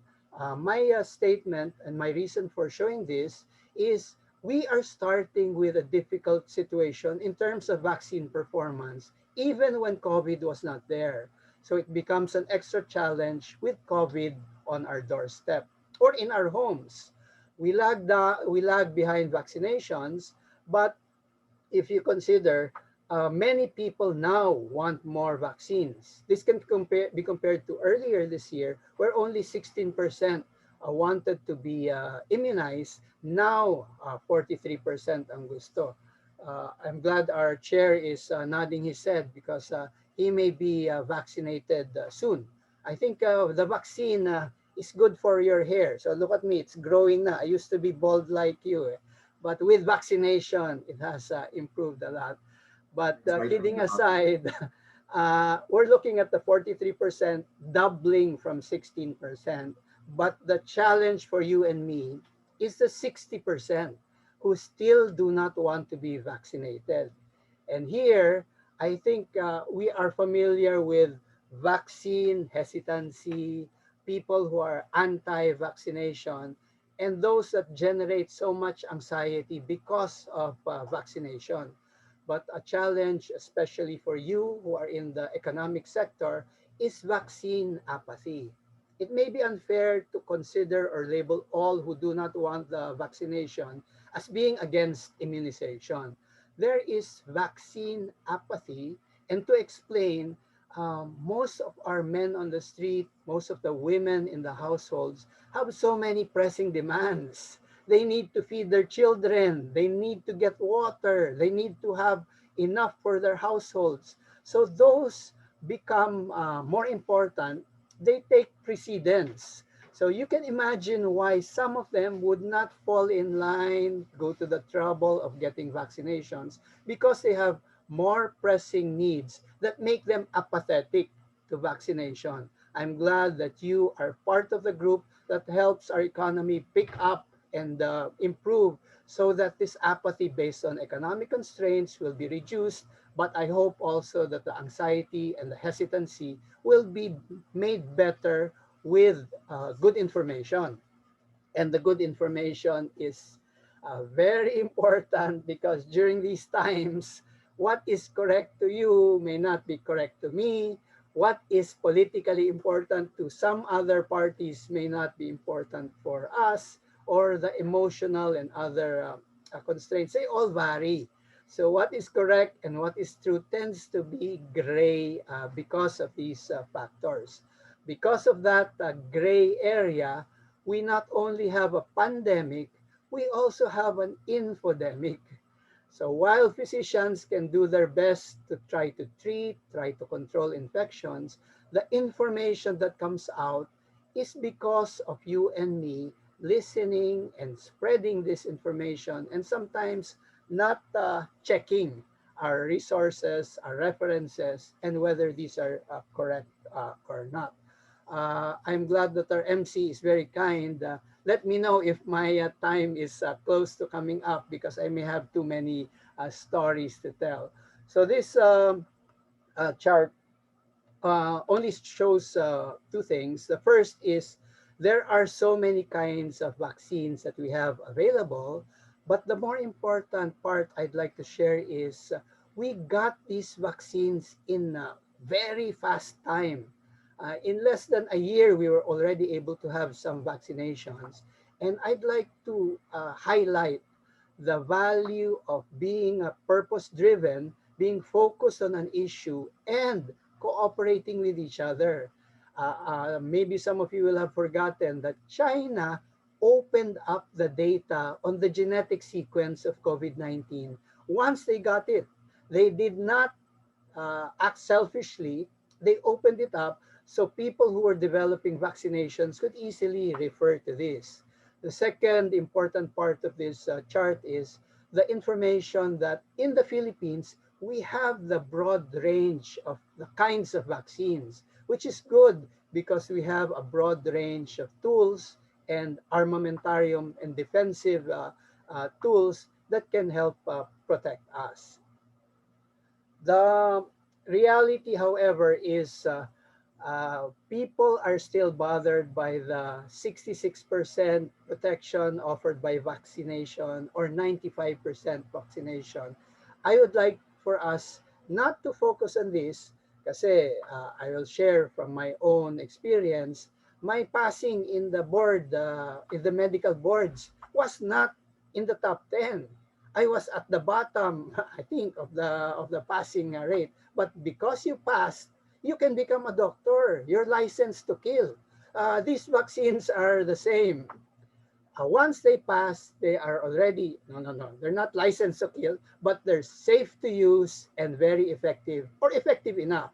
My statement and my reason for showing this is we are starting with a difficult situation in terms of vaccine performance, even when COVID was not there. So it becomes an extra challenge with COVID on our doorstep or in our homes. We lag behind vaccinations, but if you consider many people now want more vaccines. This can be compared to earlier this year where only 16% wanted to be immunized. Now 43% ang gusto. I'm glad our chair is nodding his head because he may be vaccinated soon. I think the vaccine is good for your hair. So look at me, it's growing na. I used to be bald like you. But with vaccination, it has improved a lot. But kidding aside, we're looking at the 43% doubling from 16%. But the challenge for you and me is the 60% who still do not want to be vaccinated. And here, I think we are familiar with vaccine hesitancy, people who are anti-vaccination, and those that generate so much anxiety because of vaccination. But a challenge, especially for you who are in the economic sector, is vaccine apathy. It may be unfair to consider or label all who do not want the vaccination as being against immunization. There is vaccine apathy, and to explain, most of our men on the street, most of the women in the households have so many pressing demands. They need to feed their children, they need to get water, they need to have enough for their households. So those become more important, they take precedence. So you can imagine why some of them would not fall in line, go to the trouble of getting vaccinations, because they have more pressing needs that make them apathetic to vaccination. I'm glad that you are part of the group that helps our economy pick up and improve, so that this apathy based on economic constraints will be reduced. But I hope also that the anxiety and the hesitancy will be made better with good information. And the good information is very important, because during these times, what is correct to you may not be correct to me. What is politically important to some other parties may not be important for us, or the emotional and other constraints, they all vary. So what is correct and what is true tends to be gray because of these factors. Because of that gray area, we not only have a pandemic, we also have an infodemic. So while physicians can do their best to try to treat, try to control infections, the information that comes out is because of you and me listening and spreading this information, and sometimes not checking our resources, our references, and whether these are correct or not. I'm glad that our MC is very kind. Let me know if my time is close to coming up, because I may have too many stories to tell. So this chart only shows two things. The first is there are so many kinds of vaccines that we have available, but the more important part I'd like to share is we got these vaccines in a very fast time. In less than a year, we were already able to have some vaccinations. And I'd like to highlight the value of being purpose driven, being focused on an issue, and cooperating with each other. Maybe some of you will have forgotten that China opened up the data on the genetic sequence of COVID-19 once they got it. They did not act selfishly. They opened it up so people who were developing vaccinations could easily refer to this. The second important part of this chart is the information that in the Philippines, we have the broad range of the kinds of vaccines, which is good because we have a broad range of tools and armamentarium and defensive tools that can help protect us. The reality, however, is people are still bothered by the 66% protection offered by vaccination or 95% vaccination. I would like for us not to focus on this, kasi I will share from my own experience. My passing in the board, in the medical boards, was not in the top 10. I was at the bottom, I think, of the passing rate. But because you passed, you can become a doctor. You're licensed to kill. These vaccines are the same. Once they pass, they are already, no, they're not licensed to kill, but they're safe to use and very effective, or effective enough.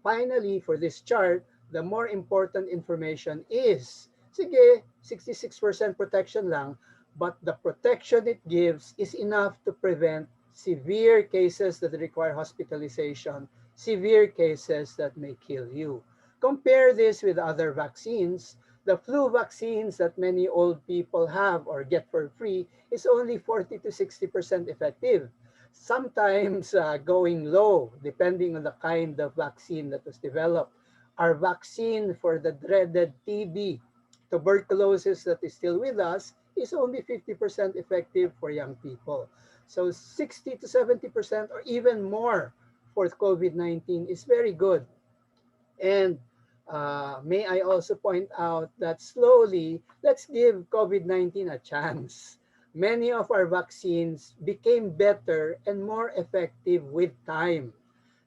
Finally, for this chart, the more important information is, sige, 66% protection lang, but the protection it gives is enough to prevent severe cases that require hospitalization, severe cases that may kill you. Compare this with other vaccines. The flu vaccines that many old people have or get for free is only 40 to 60% effective. sometimes going low, depending on the kind of vaccine that was developed. Our vaccine for the dreaded TB, tuberculosis that is still with us, is only 50% effective for young people. So 60 to 70% or even more for COVID-19 is very good. And may I also point out that slowly, let's give COVID-19 a chance. Many of our vaccines became better and more effective with time.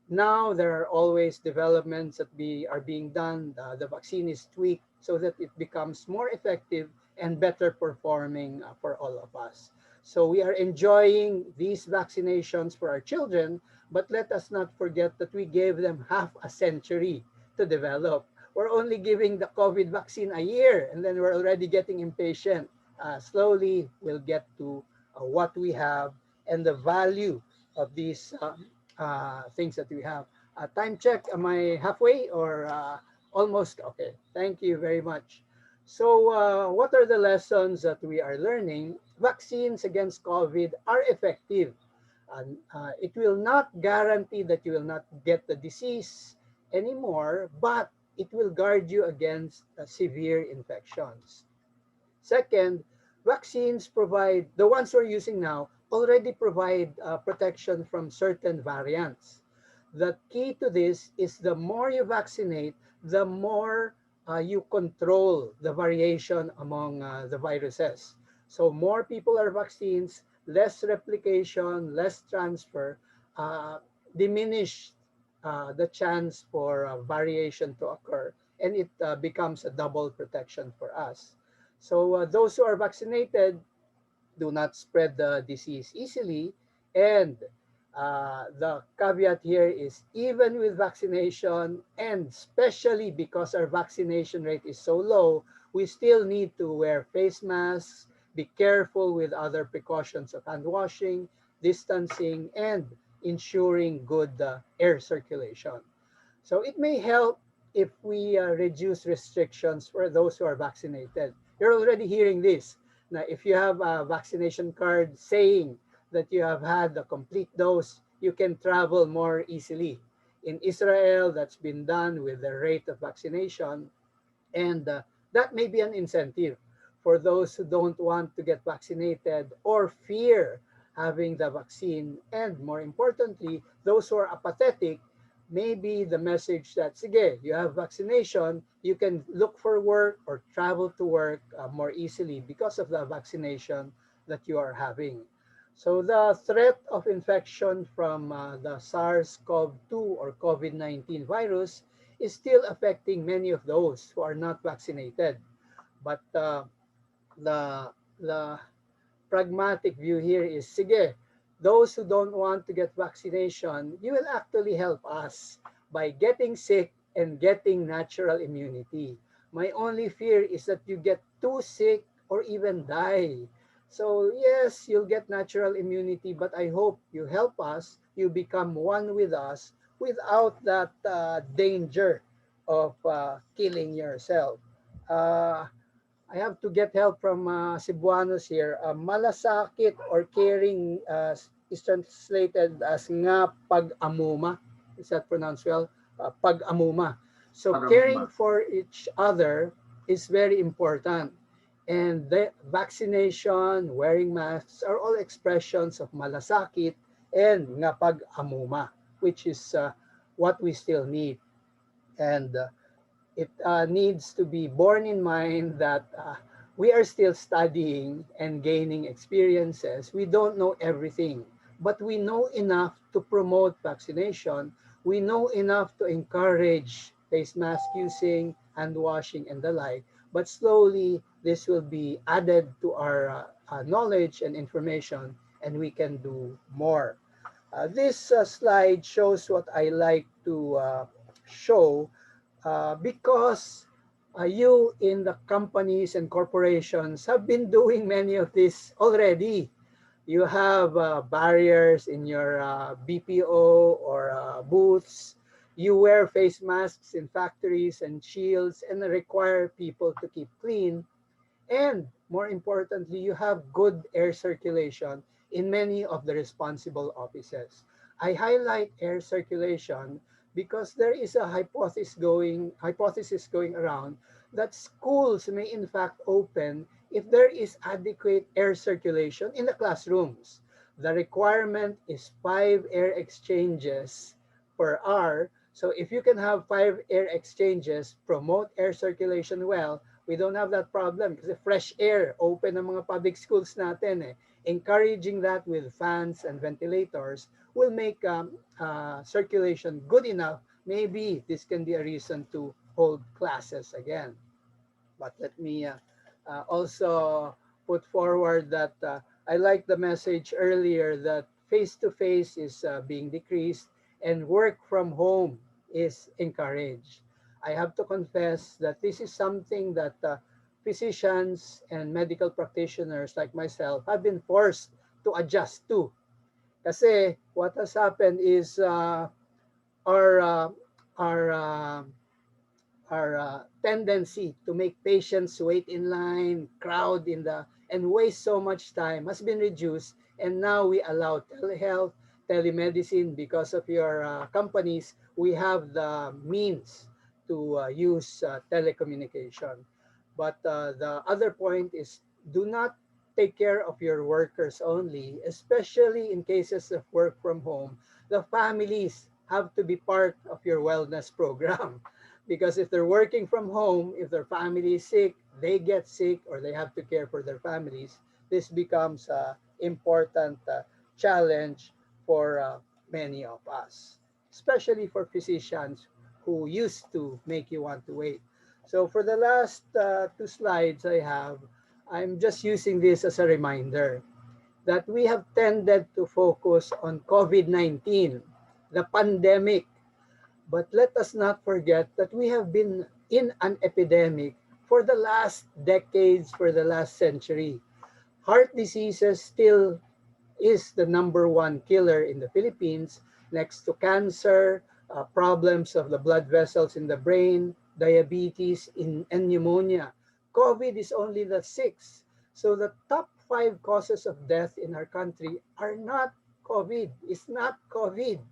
Now there are always developments that are being done. The vaccine is tweaked so that it becomes more effective and better performing for all of us. So we are enjoying these vaccinations for our children, but let us not forget that we gave them half a century to develop. We're only giving the COVID vaccine a year, and then we're already getting impatient. Slowly, we'll get to what we have and the value of these things that we have. Time check, am I halfway or almost? Okay, thank you very much. So what are the lessons that we are learning? Vaccines against COVID are effective. It will not guarantee that you will not get the disease anymore, but it will guard you against severe infections. Second, vaccines provide, the ones we're using now, already provide protection from certain variants. The key to this is the more you vaccinate, the more you control the variation among the viruses. So more people are vaccines, less replication, less transfer, uh, diminish the chance for variation to occur, and it becomes a double protection for us. So those who are vaccinated do not spread the disease easily. And the caveat here is even with vaccination, and especially because our vaccination rate is so low, we still need to wear face masks, be careful with other precautions of hand washing, distancing, and ensuring good air circulation. So it may help if we reduce restrictions for those who are vaccinated. You're already hearing this. Now, if you have a vaccination card saying that you have had the complete dose, you can travel more easily. In Israel, that's been done with the rate of vaccination, and that may be an incentive for those who don't want to get vaccinated or fear having the vaccine. And more importantly, those who are apathetic, maybe the message that, sige, you have vaccination, you can look for work or travel to work more easily because of the vaccination that you are having. So the threat of infection from the SARS-CoV-2 or COVID-19 virus is still affecting many of those who are not vaccinated. But the, the pragmatic view here is, sige, those who don't want to get vaccination, you will actually help us by getting sick and getting natural immunity. My only fear is that you get too sick or even die. So yes, you'll get natural immunity, but I hope you help us, you become one with us without that danger of killing yourself. Uh, I have to get help from Cebuanos here. Malasakit or caring is translated as nga pag-amuma. Is that pronounced well? Pag-amuma. So caring for each other is very important. And the vaccination, wearing masks are all expressions of malasakit and nga pag-amuma, which is what we still need. And it needs to be borne in mind that we are still studying and gaining experiences. We don't know everything, but we know enough to promote vaccination. We know enough to encourage face mask using, hand washing, and the like. But slowly, this will be added to our knowledge and information, and we can do more. This slide shows what I like to show because you in the companies and corporations have been doing many of this already. You have barriers in your BPO or booths. You wear face masks in factories and shields and require people to keep clean. And more importantly, you have good air circulation in many of the responsible offices. I highlight air circulation because there is a hypothesis going around that schools may in fact open if there is adequate air circulation in the classrooms. The requirement is 5 air exchanges per hour. So if you can have 5 air exchanges, promote air circulation well, we don't have that problem kasi fresh air, open ang mga public schools natin eh. Encouraging that with fans and ventilators will make circulation good enough. Maybe this can be a reason to hold classes again. But let me also put forward that I like the message earlier that face-to-face is being decreased and work from home is encouraged. I have to confess that this is something that physicians and medical practitioners like myself have been forced to adjust to. Kasi what has happened is our uh, our tendency to make patients wait in line, crowd in the, and waste so much time has been reduced. And now we allow telehealth, telemedicine because of your companies. We have the means to use telecommunication. But the other point is do not take care of your workers only, especially in cases of work from home. The families have to be part of your wellness program because if they're working from home, if their family is sick, they get sick or they have to care for their families. This becomes an important challenge for many of us, especially for physicians who used to make you want to wait. So for the last 2 slides I have, I'm just using this as a reminder that we have tended to focus on COVID-19, the pandemic. But let us not forget that we have been in an epidemic for the last decades, for the last century. Heart diseases still is the #1 killer in the Philippines, next to cancer, problems of the blood vessels in the brain, diabetes, and pneumonia. COVID is only the sixth. So the top 5 causes of death in our country are not COVID. It's not COVID.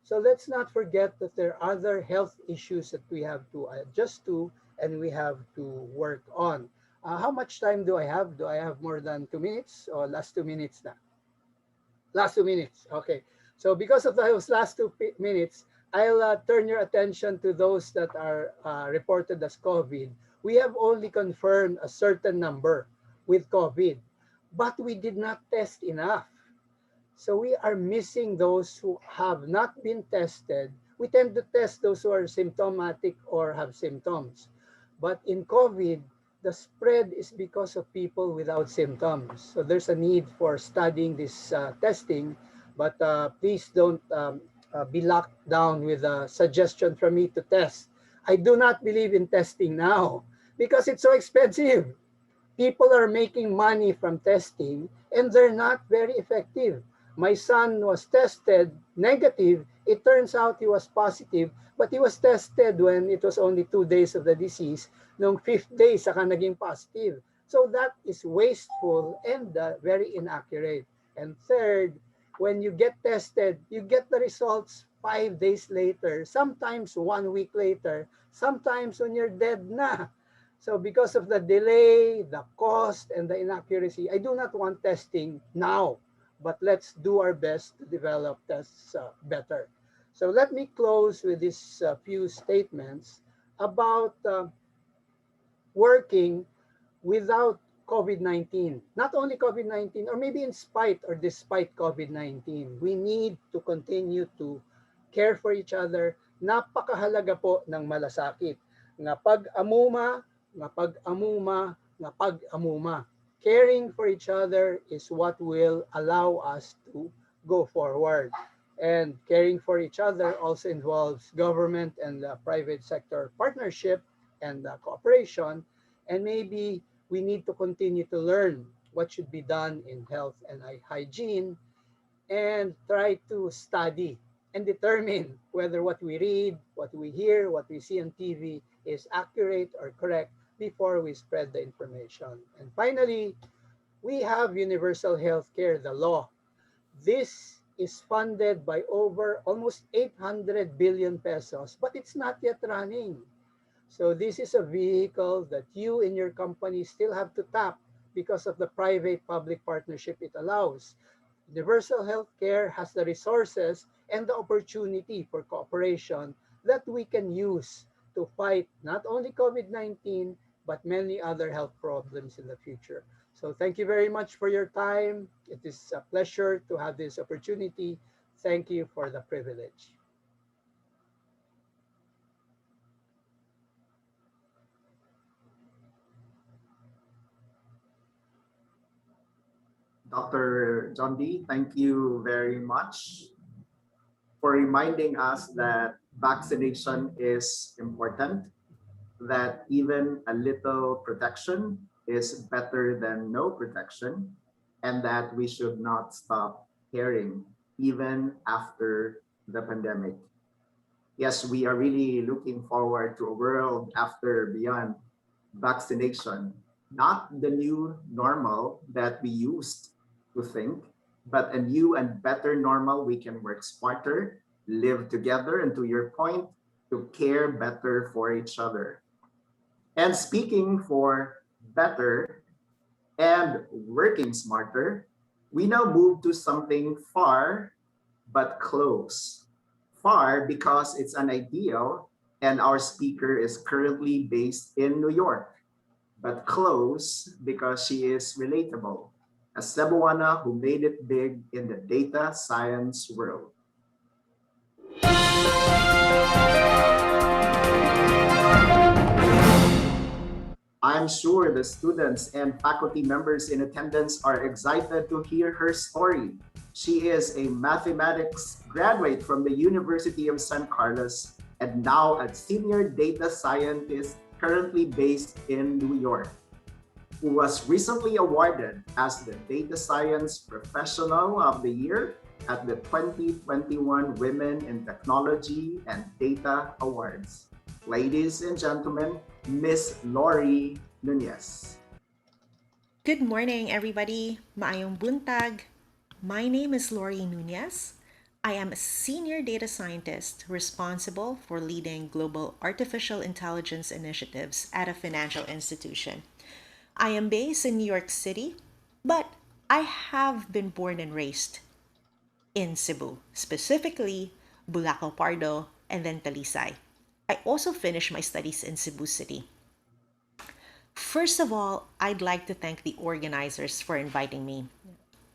So let's not forget that there are other health issues that we have to adjust to and we have to work on. How much time do I have? Do I have more than 2 minutes or last 2 minutes na? Last 2 minutes. Okay. So because of those last 2 minutes, I'll turn your attention to those that are reported as COVID. We have only confirmed a certain number with COVID, but we did not test enough. So we are missing those who have not been tested. We tend to test those who are symptomatic or have symptoms. But in COVID, the spread is because of people without symptoms. So there's a need for studying this testing, but please don't be locked down with a suggestion from me to test. I do not believe in testing now because it's so expensive. People are making money from testing and they're not very effective. My son was tested negative. It turns out he was positive, but he was tested when it was only 2 days of the disease. Nung fifth day, saka naging positive. So that is wasteful and very inaccurate. And third, when you get tested, you get the results 5 days later, sometimes 1 week later, sometimes when you're dead na. So because of the delay, the cost, and the inaccuracy, I do not want testing now, but let's do our best to develop tests better. So let me close with these few statements about working without COVID-19. Not only COVID-19, or maybe in spite or despite COVID-19, we need to continue to care for each other. Napakahalaga po ng malasakit. Nga pag-amuma, nga pag-amuma, nga pag-amuma. Caring for each other is what will allow us to go forward. And caring for each other also involves government and private sector partnership and cooperation. And maybe we need to continue to learn what should be done in health and hygiene and try to study and determine whether what we read, what we hear, what we see on TV is accurate or correct before we spread the information. And finally, we have universal health care, the law. This is funded by over almost 800 billion pesos, but it's not yet running. So this is a vehicle that you in your company still have to tap because of the private-public partnership it allows. Universal healthcare has the resources and the opportunity for cooperation that we can use to fight not only COVID-19, but many other health problems in the future. So thank you very much for your time. It is a pleasure to have this opportunity. Thank you for the privilege. Dr. Jondi, thank you very much for reminding us that vaccination is important, that even a little protection is better than no protection, and that we should not stop caring even after the pandemic. Yes, we are really looking forward to a world after beyond vaccination, not the new normal that we used to think, but a new and better normal. We can work smarter, live together, and to your point, to care better for each other. And speaking for better and working smarter, we now move to something far but close. Far because it's an ideal and our speaker is currently based in New York, but close because she is relatable. A Cebuana who made it big in the data science world. I'm sure the students and faculty members in attendance are excited to hear her story. She is a mathematics graduate from the University of San Carlos and now a senior data scientist currently based in New York, who was recently awarded as the Data Science Professional of the Year at the 2021 Women in Technology and Data Awards. Ladies and gentlemen, Miss Lory Nunez. Good morning, everybody. Maayong buntag. My name is Lory Nunez. I am a senior data scientist responsible for leading global artificial intelligence initiatives at a financial institution. I am based in New York City, but I have been born and raised in Cebu, specifically Bulacan Pardo and then Talisay. I also finished my studies in Cebu City. First of all, I'd like to thank the organizers for inviting me.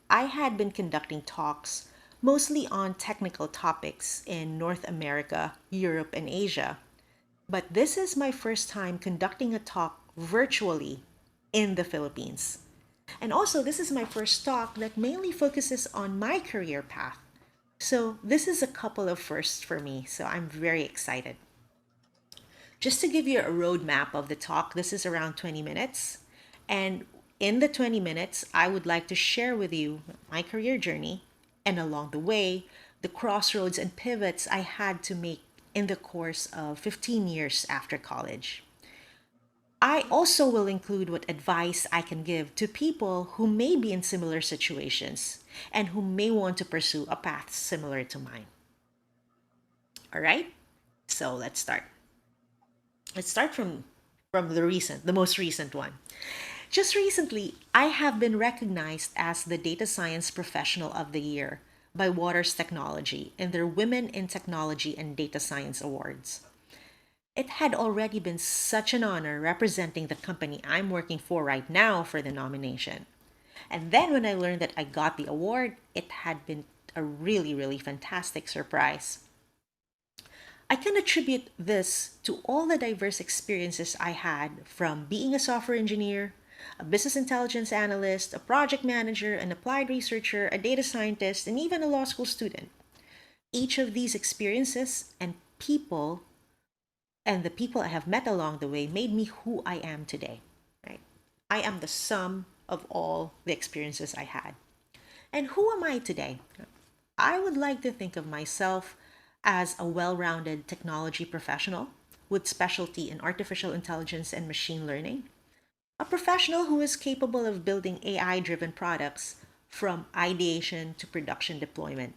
I had been conducting talks mostly on technical topics in North America, Europe, and Asia. But this is my first time conducting a talk virtually in the Philippines. And also, this is my first talk that mainly focuses on my career path. So, this is a couple of firsts for me, so I'm very excited. Just to give you a roadmap of the talk, this is around 20 minutes. And in the 20 minutes, I would like to share with you my career journey and along the way, the crossroads and pivots I had to make in the course of 15 years after college. I also will include what advice I can give to people who may be in similar situations and who may want to pursue a path similar to mine. All right? So let's start. Let's start from the most recent one. Just recently, I have been recognized as the Data Science Professional of the Year by Waters Technology in their Women in Technology and Data Science Awards. It had already been such an honor representing the company I'm working for right now for the nomination. And then when I learned that I got the award, it had been a really, really fantastic surprise. I can attribute this to all the diverse experiences I had from being a software engineer, a business intelligence analyst, a project manager, an applied researcher, a data scientist, and even a law school student. Each of these experiences and the people I have met along the way made me who I am today. Right? I am the sum of all the experiences I had. And who am I today? I would like to think of myself as a well-rounded technology professional with specialty in artificial intelligence and machine learning, a professional who is capable of building AI-driven products from ideation to production deployment.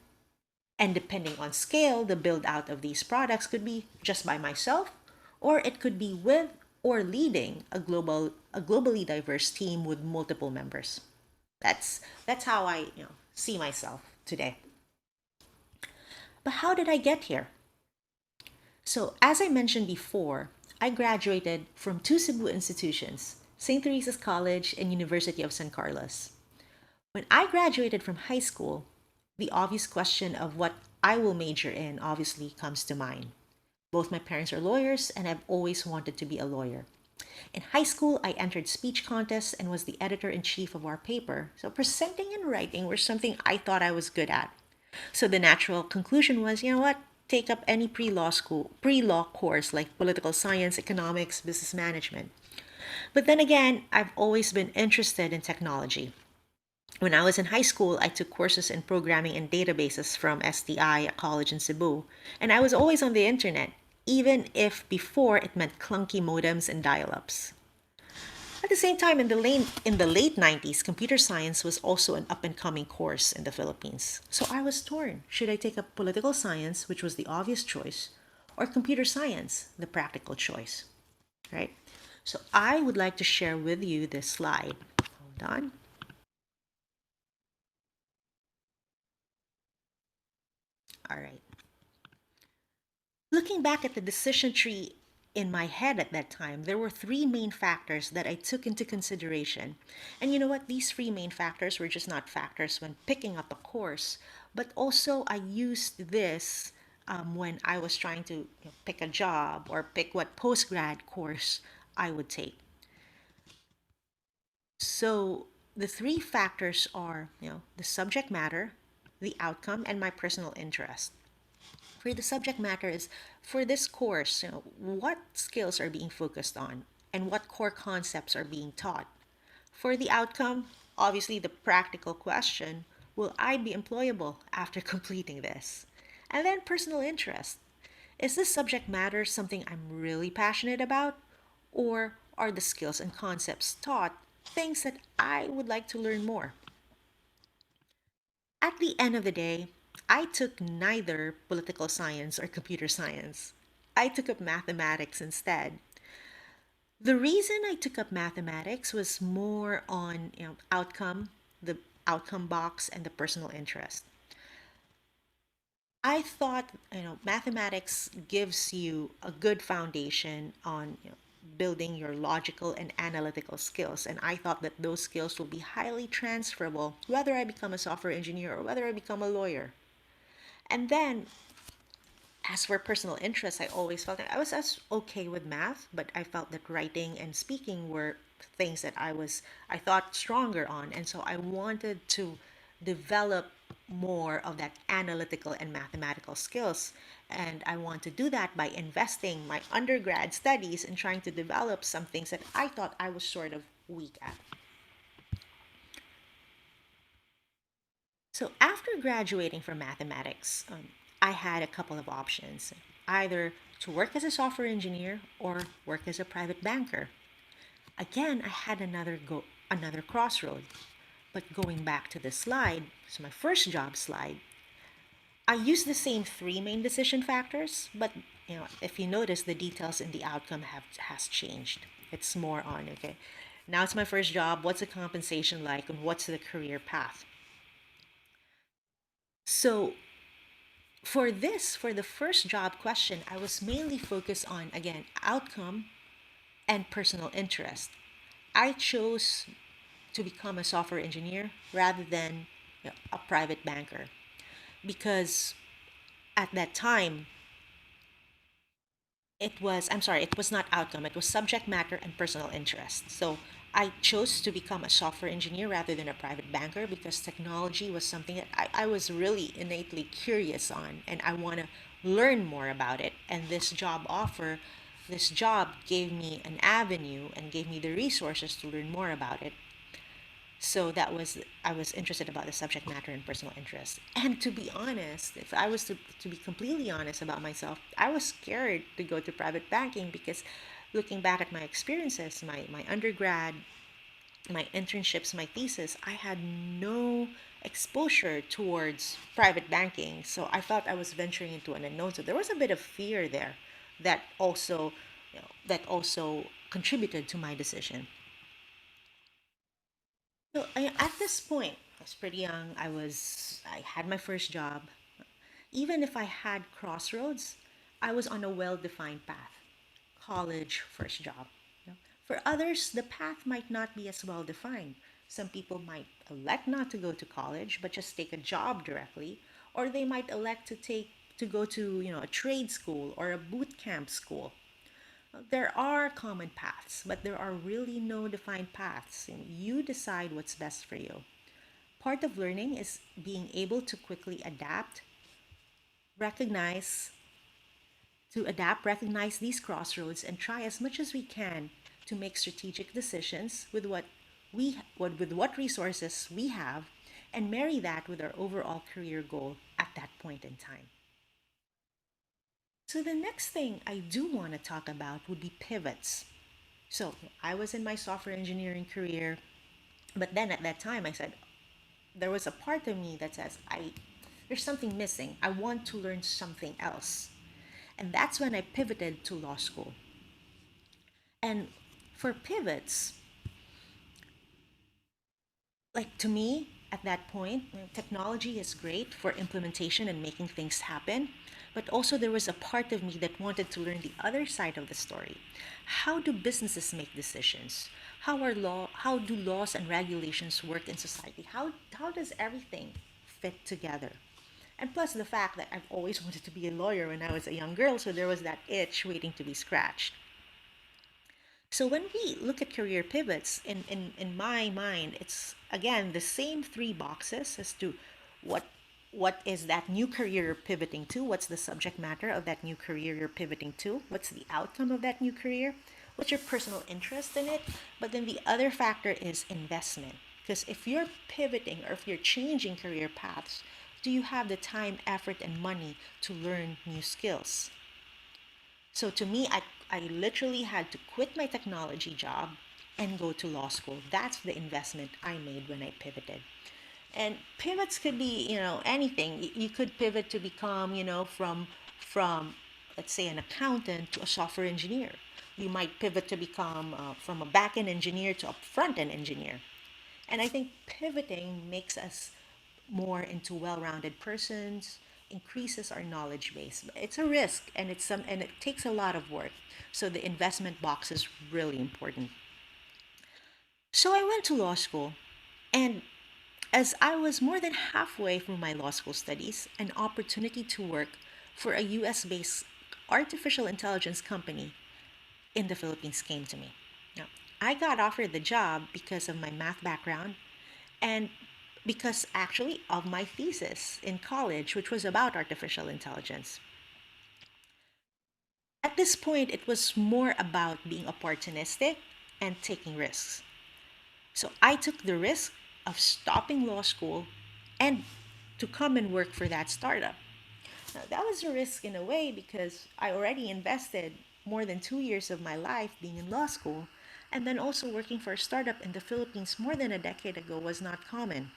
And depending on scale, the build out of these products could be just by myself, or it could be with or leading a globally diverse team with multiple members. That's how I see myself today. But how did I get here? So, as I mentioned before, I graduated from two Cebu institutions, St. Teresa's College and University of San Carlos. When I graduated from high school, the obvious question of what I will major in obviously comes to mind. Both my parents are lawyers, and I've always wanted to be a lawyer. In high school, I entered speech contests and was the editor in chief of our paper. So, presenting and writing were something I thought I was good at. So, the natural conclusion was, you know what? Take up any pre law course like political science, economics, business management. But then again, I've always been interested in technology. When I was in high school, I took courses in programming and databases from STI, a college in Cebu, and I was always on the internet, even if before it meant clunky modems and dial ups. At the same time, in the late 90s, computer science was also an up and coming course in the Philippines. So I was torn. Should I take up political science, which was the obvious choice, or computer science, the practical choice? Right? So I would like to share with you this slide. Hold on. All right. Looking back at the decision tree in my head at that time, there were three main factors that I took into consideration. And you know what? These three main factors were just not factors when picking up a course, but also I used this when I was trying to pick a job or pick what post-grad course I would take. So the three factors are, the subject matter, the outcome, and my personal interest. For the subject matter is for this course, what skills are being focused on and what core concepts are being taught. For the outcome, obviously the practical question, will I be employable after completing this? And then personal interest. Is this subject matter something I'm really passionate about? Or are the skills and concepts taught things that I would like to learn more? At the end of the day, I took neither political science or computer science. I took up mathematics instead. The reason I took up mathematics was more on outcome, the outcome box, and the personal interest. I thought mathematics gives you a good foundation on building your logical and analytical skills, and I thought that those skills will be highly transferable whether I become a software engineer or whether I become a lawyer. And then, as for personal interests, I always felt that I was as okay with math, but I felt that writing and speaking were things that I thought stronger on, and so I wanted to develop more of that analytical and mathematical skills. And I want to do that by investing my undergrad studies and trying to develop some things that I thought I was sort of weak at. So after graduating from mathematics, I had a couple of options, either to work as a software engineer or work as a private banker. Again, I had another crossroad. But going back to the slide, so my first job slide, I used the same three main decision factors, but if you notice, the details in the outcome has changed. It's more on okay. Now it's my first job. What's the compensation like, and what's the career path? So for the first job question, I was mainly focused on again outcome and personal interest. I chose to become a software engineer rather than a private banker because at that time it was not outcome, it was subject matter and personal interest. So I chose to become a software engineer rather than a private banker because technology was something that I was really innately curious on and I want to learn more about it. And this job gave me an avenue and gave me the resources to learn more about it. So I was interested about the subject matter and personal interest. And to be honest, if I was to be completely honest about myself, I was scared to go to private banking because looking back at my experiences, my undergrad, my internships, my thesis, I had no exposure towards private banking. So I felt I was venturing into an unknown. So there was a bit of fear there that also, that also contributed to my decision. So at this point, I was pretty young. I had my first job. Even if I had crossroads, I was on a well-defined path. College, first job. For others, the path might not be as well defined. Some people might elect not to go to college, but just take a job directly, or they might elect to go to a trade school or a boot camp school. There are common paths, but there are really no defined paths. You decide what's best for you. Part of learning is being able to quickly recognize recognize these crossroads, and try as much as we can to make strategic decisions with with what resources we have, and marry that with our overall career goal at that point in time. So the next thing I do want to talk about would be pivots. So I was in my software engineering career, but then at that time I said there was a part of me that says I there's something missing. I want to learn something else. And that's when I pivoted to law school. And for pivots, like to me, at that point, technology is great for implementation and making things happen. But also, there was a part of me that wanted to learn the other side of the story. How do businesses make decisions? How do laws and regulations work in society? How does everything fit together? And plus the fact that I've always wanted to be a lawyer when I was a young girl, so there was that itch waiting to be scratched. So when we look at career pivots, in my mind, it's again the same three boxes as to what what is that new career you're pivoting to, what's the subject matter of that new career you're pivoting to, what's the outcome of that new career, what's your personal interest in it. But then the other factor is investment. Because if you're pivoting or if you're changing career paths, do you have the time, effort, and money to learn new skills? So to me, I literally had to quit my technology job and go to law school. That's the investment I made when I pivoted. And pivots could be, anything. You could pivot to become, from let's say an accountant to a software engineer. You might pivot to become from a back-end engineer to a front-end engineer. And I think pivoting makes us more into well-rounded persons, increases our knowledge base. It's a risk, and it takes a lot of work. So the investment box is really important. So I went to law school, and as I was more than halfway through my law school studies, an opportunity to work for a US based artificial intelligence company in the Philippines came to me. Now, I got offered the job because of my math background and because actually of my thesis in college, which was about artificial intelligence. At this point, it was more about being opportunistic and taking risks. So I took the risk of stopping law school and to come and work for that startup. Now, that was a risk in a way because I already invested more than 2 years of my life being in law school, and then also working for a startup in the Philippines more than a decade ago was not common.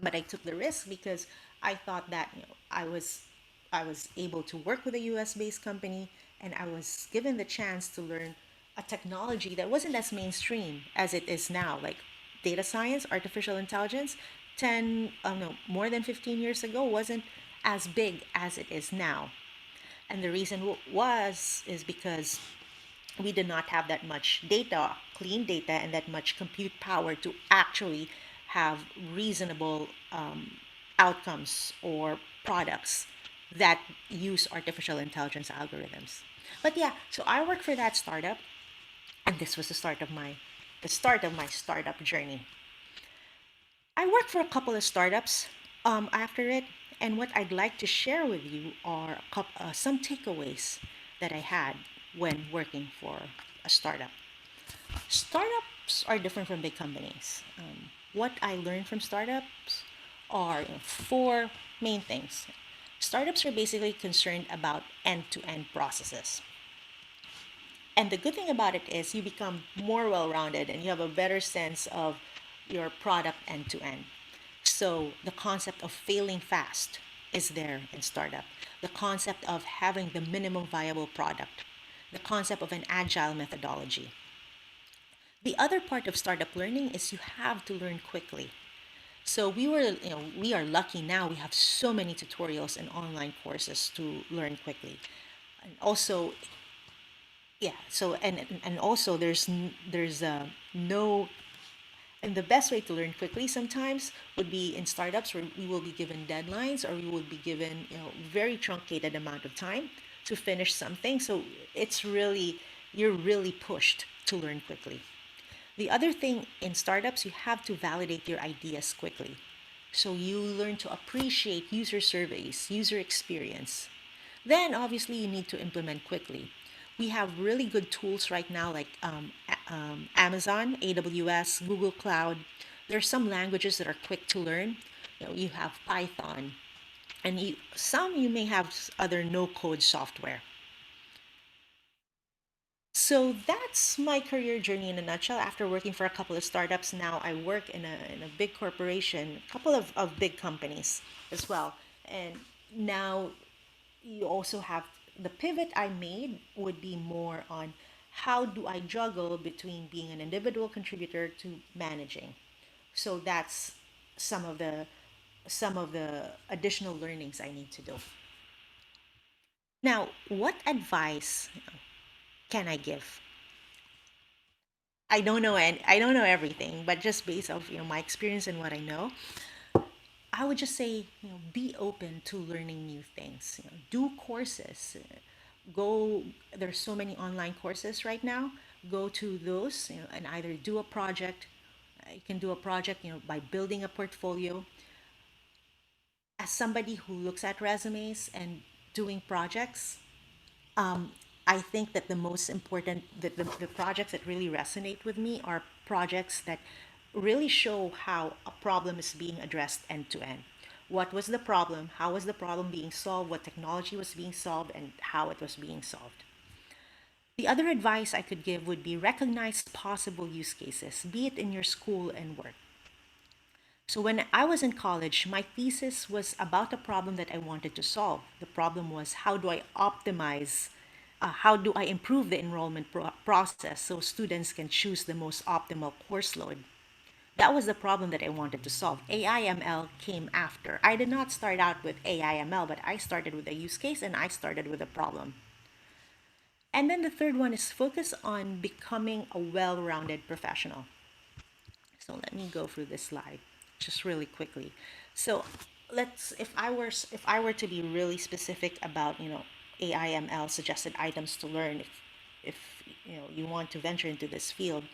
But I took the risk because I thought that I was able to work with a US based company, and I was given the chance to learn a technology that wasn't as mainstream as it is now, like data science, artificial intelligence. 10 no more than 15 years ago wasn't as big as it is now. And the reason was is because we did not have that much data, clean data, and that much compute power to actually have reasonable outcomes or products that use artificial intelligence algorithms. But yeah, so I worked for that startup, and this was the start of my startup journey. I worked for a couple of startups after it, and what I'd like to share with you are some takeaways that I had when working for a startup. Startups are different from big companies. What I learned from startups are four main things. Startups are basically concerned about end to end processes. And the good thing about it is you become more well rounded and you have a better sense of your product end to end. So the concept of failing fast is there in startup. The concept of having the minimum viable product. The concept of an agile methodology. The other part of startup learning is you have to learn quickly. So we are lucky now. We have so many tutorials and online courses to learn quickly. And also, yeah. So and also there's no, and the best way to learn quickly sometimes would be in startups where we will be given deadlines, or we will be given very truncated amount of time to finish something. So it's really, you're really pushed to learn quickly. The other thing in startups, you have to validate your ideas quickly. So you learn to appreciate user surveys, user experience. Then obviously you need to implement quickly. We have really good tools right now like Amazon, AWS, Google Cloud. There are some languages that are quick to learn. You have Python, and some you may have other no-code software. So that's my career journey in a nutshell. After working for a couple of startups, now I work in a big corporation, a couple of big companies as well. And now you also have the pivot I made would be more on how do I juggle between being an individual contributor to managing. So that's some of the some of the additional learnings I need to do. Now, what advice can I give? I don't know everything, but just based off my experience and what I know, I would just say be open to learning new things. Do courses. Go. There's so many online courses right now. Go to those and either do a project. You can do a project by building a portfolio. As somebody who looks at resumes and doing projects, I think that the most important, the projects that really resonate with me are projects that really show how a problem is being addressed end to end. What was the problem? How was the problem being solved? What technology was being solved? And how it was being solved. The other advice I could give would be recognize possible use cases, be it in your school and work. So when I was in college, my thesis was about a problem that I wanted to solve. The problem was how do I improve the enrollment process so students can choose the most optimal course load? That was the problem that I wanted to solve. AIML came after. I did not start out with AIML, but I started with a use case and I started with a problem. And then the third one is focus on becoming a well rounded professional. So let me go through this slide just really quickly. So if I were to be really specific about AIML suggested items to learn if you want to venture into this field,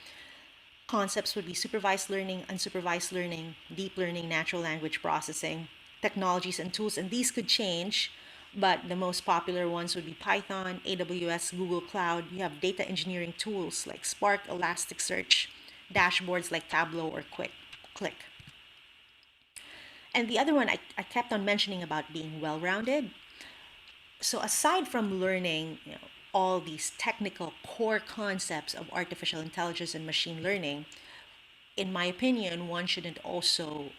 concepts would be supervised learning, unsupervised learning, deep learning, natural language processing, technologies and tools, and these could change. But the most popular ones would be Python, AWS, Google Cloud. You have data engineering tools like Spark, Elasticsearch, dashboards like Tableau or Click. And the other one I kept on mentioning about being well rounded. So aside from learning, all these technical core concepts of artificial intelligence and machine learning, in my opinion, one shouldn't also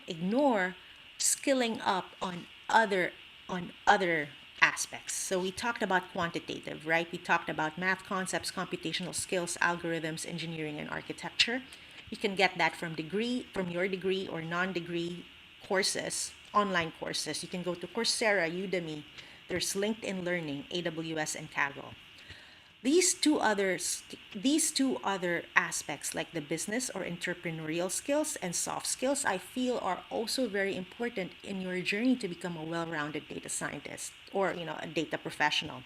ignore skilling up on other aspects. So we talked about quantitative, right? We talked about math concepts, computational skills, algorithms, engineering, and architecture. You can get that from your degree or non-degree courses, online courses. You can go to Coursera, Udemy. There's LinkedIn Learning, AWS, and Kaggle. These two other aspects like the business or entrepreneurial skills and soft skills I feel are also very important in your journey to become a well-rounded data scientist or a data professional.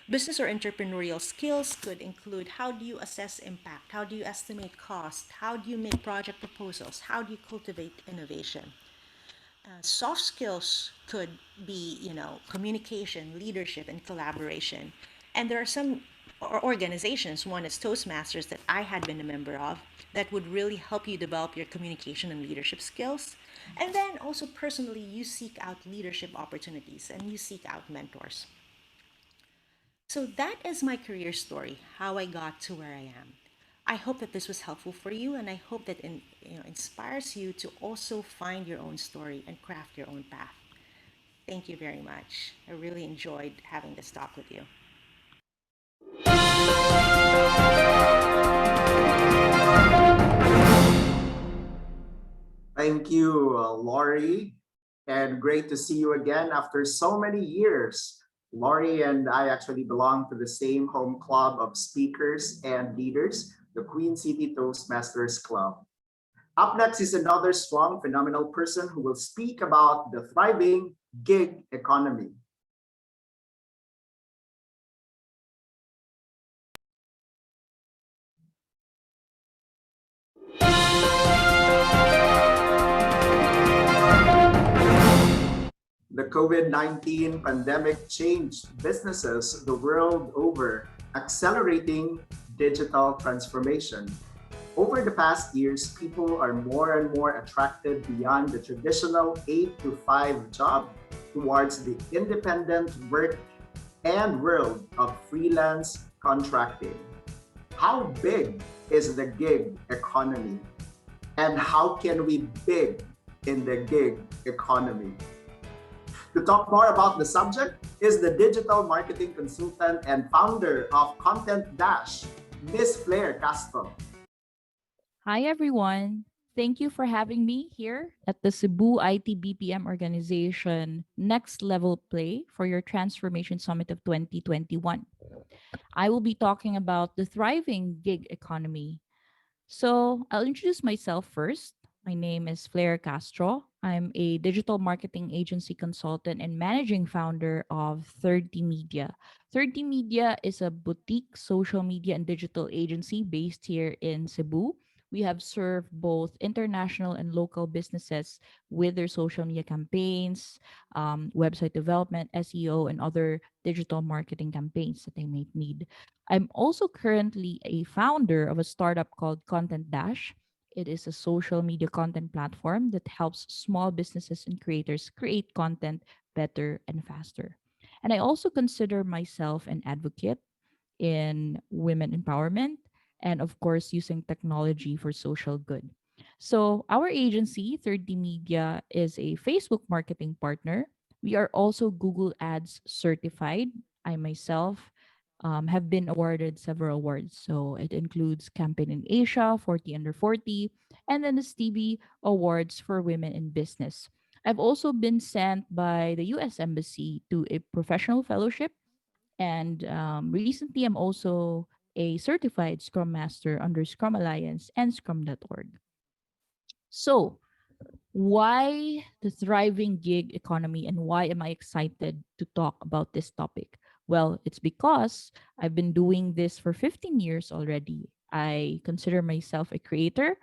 Business or entrepreneurial skills could include how do you assess impact, how do you estimate cost, how do you make project proposals, how do you cultivate innovation. Soft skills could be communication, leadership, and collaboration. And there are some organizations, one is Toastmasters that I had been a member of, that would really help you develop your communication and leadership skills. And then also personally, you seek out leadership opportunities and you seek out mentors. So that is my career story, how I got to where I am. I hope that this was helpful for you, and I hope that inspires you to also find your own story and craft your own path. Thank you very much. I really enjoyed having this talk with you. Thank you, Lory, and great to see you again after so many years. Lory and I actually belong to the same home club of speakers and leaders, the Queen City Toastmasters Club. Up next is another strong, phenomenal person who will speak about the thriving gig economy. The COVID-19 pandemic changed businesses the world over, accelerating digital transformation. Over the past years, people are more and more attracted beyond the traditional 8 to 5 job towards the independent work and world of freelance contracting. How big is the gig economy? And how can we big in the gig economy? To talk more about the subject is the digital marketing consultant and founder of Content Dash, Miss Flaire Castro. Hi, everyone. Thank you for having me here at the Cebu IT BPM organization Next Level Play for your Transformation Summit of 2021. I will be talking about the thriving gig economy. So I'll introduce myself first. My name is Flaire Castro. I'm a digital marketing agency consultant and managing founder of 30 Media. 30 Media is a boutique social media and digital agency based here in Cebu. We have served both international and local businesses with their social media campaigns, website development, SEO, and other digital marketing campaigns that they may need. I'm also currently a founder of a startup called Content Dash. It is a social media content platform that helps small businesses and creators create content better and faster. And I also consider myself an advocate in women empowerment and, of course, using technology for social good. So, our agency, 30 Media, is a Facebook marketing partner. We are also Google Ads certified. I myself have been awarded several awards. So it includes Campaign in Asia, 40 Under 40, and then the Stevie Awards for Women in Business. I've also been sent by the US Embassy to a professional fellowship. And recently, I'm also a certified Scrum Master under Scrum Alliance and Scrum.org. So, why the thriving gig economy and why am I excited to talk about this topic? Well, it's because I've been doing this for 15 years already. I consider myself a creator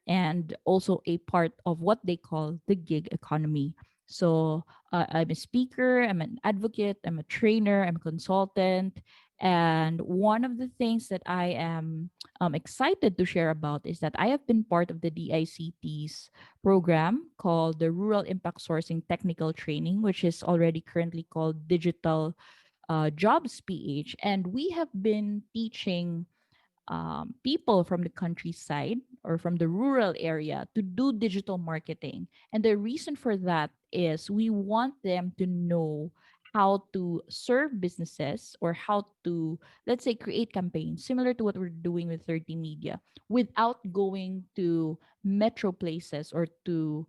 and also a part of what they call the gig economy. So I'm a speaker, I'm an advocate, I'm a trainer, I'm a consultant. And one of the things that I am excited to share about is that I have been part of the DICT's program called the Rural Impact Sourcing Technical Training, which is already currently called Digital Jobs PH. And we have been teaching people from the countryside or from the rural area to do digital marketing. And the reason for that is we want them to know how to serve businesses or how to, let's say, create campaigns similar to what we're doing with 30 Media without going to metro places or to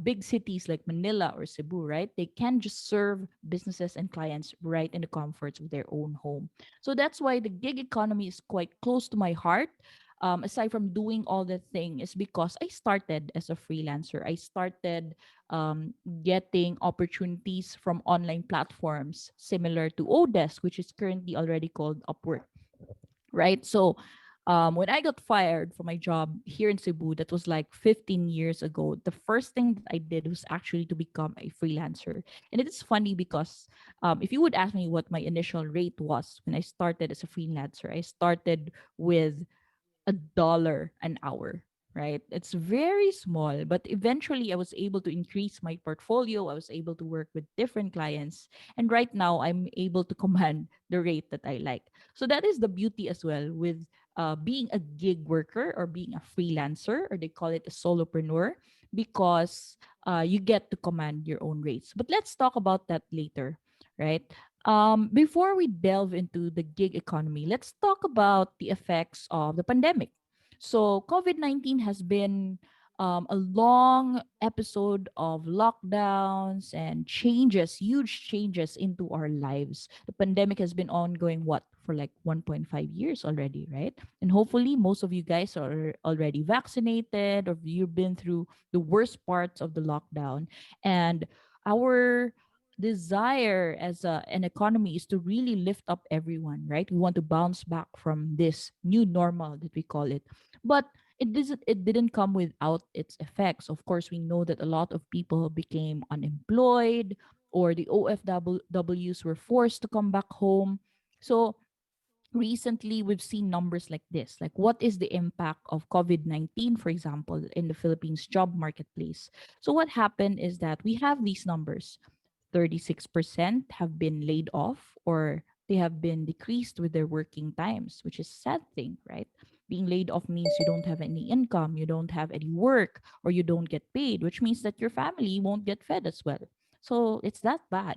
big cities like Manila or Cebu, right? They can just serve businesses and clients right in the comforts of their own home. So that's why the gig economy is quite close to my heart. Aside from doing all the thing, is because I started as a freelancer. I started getting opportunities from online platforms similar to Odesk, which is currently already called Upwork, right? So when I got fired from my job here in Cebu, that was like 15 years ago, the first thing that I did was actually to become a freelancer. And it is funny because if you would ask me what my initial rate was when I started as a freelancer, I started with $1 an hour. right? It's very small, but eventually I was able to increase my portfolio. I was able to work with different clients. And right now I'm able to command the rate that I like. So that is the beauty as well with being a gig worker or being a freelancer, or they call it a solopreneur, because you get to command your own rates. But let's talk about that later, right? Before we delve into the gig economy, let's talk about the effects of the pandemic. So, COVID 19 has been a long episode of lockdowns and changes, huge changes into our lives. The pandemic has been ongoing, what, for like 1.5 years already, right? And hopefully, most of you guys are already vaccinated, or you've been through the worst parts of the lockdown. And our desire as an economy is to really lift up everyone, right? We want to bounce back from this new normal that we call it, but it didn't come without its effects. Of course, we know that a lot of people became unemployed, or the OFWs were forced to come back home. So recently we've seen numbers like this, like what is the impact of COVID-19, for example, in the Philippines job marketplace. So what happened is that we have these numbers. 36% have been laid off, or they have been decreased with their working times, which is a sad thing, right? Being laid off means you don't have any income, you don't have any work, or you don't get paid, which means that your family won't get fed as well. So it's that bad.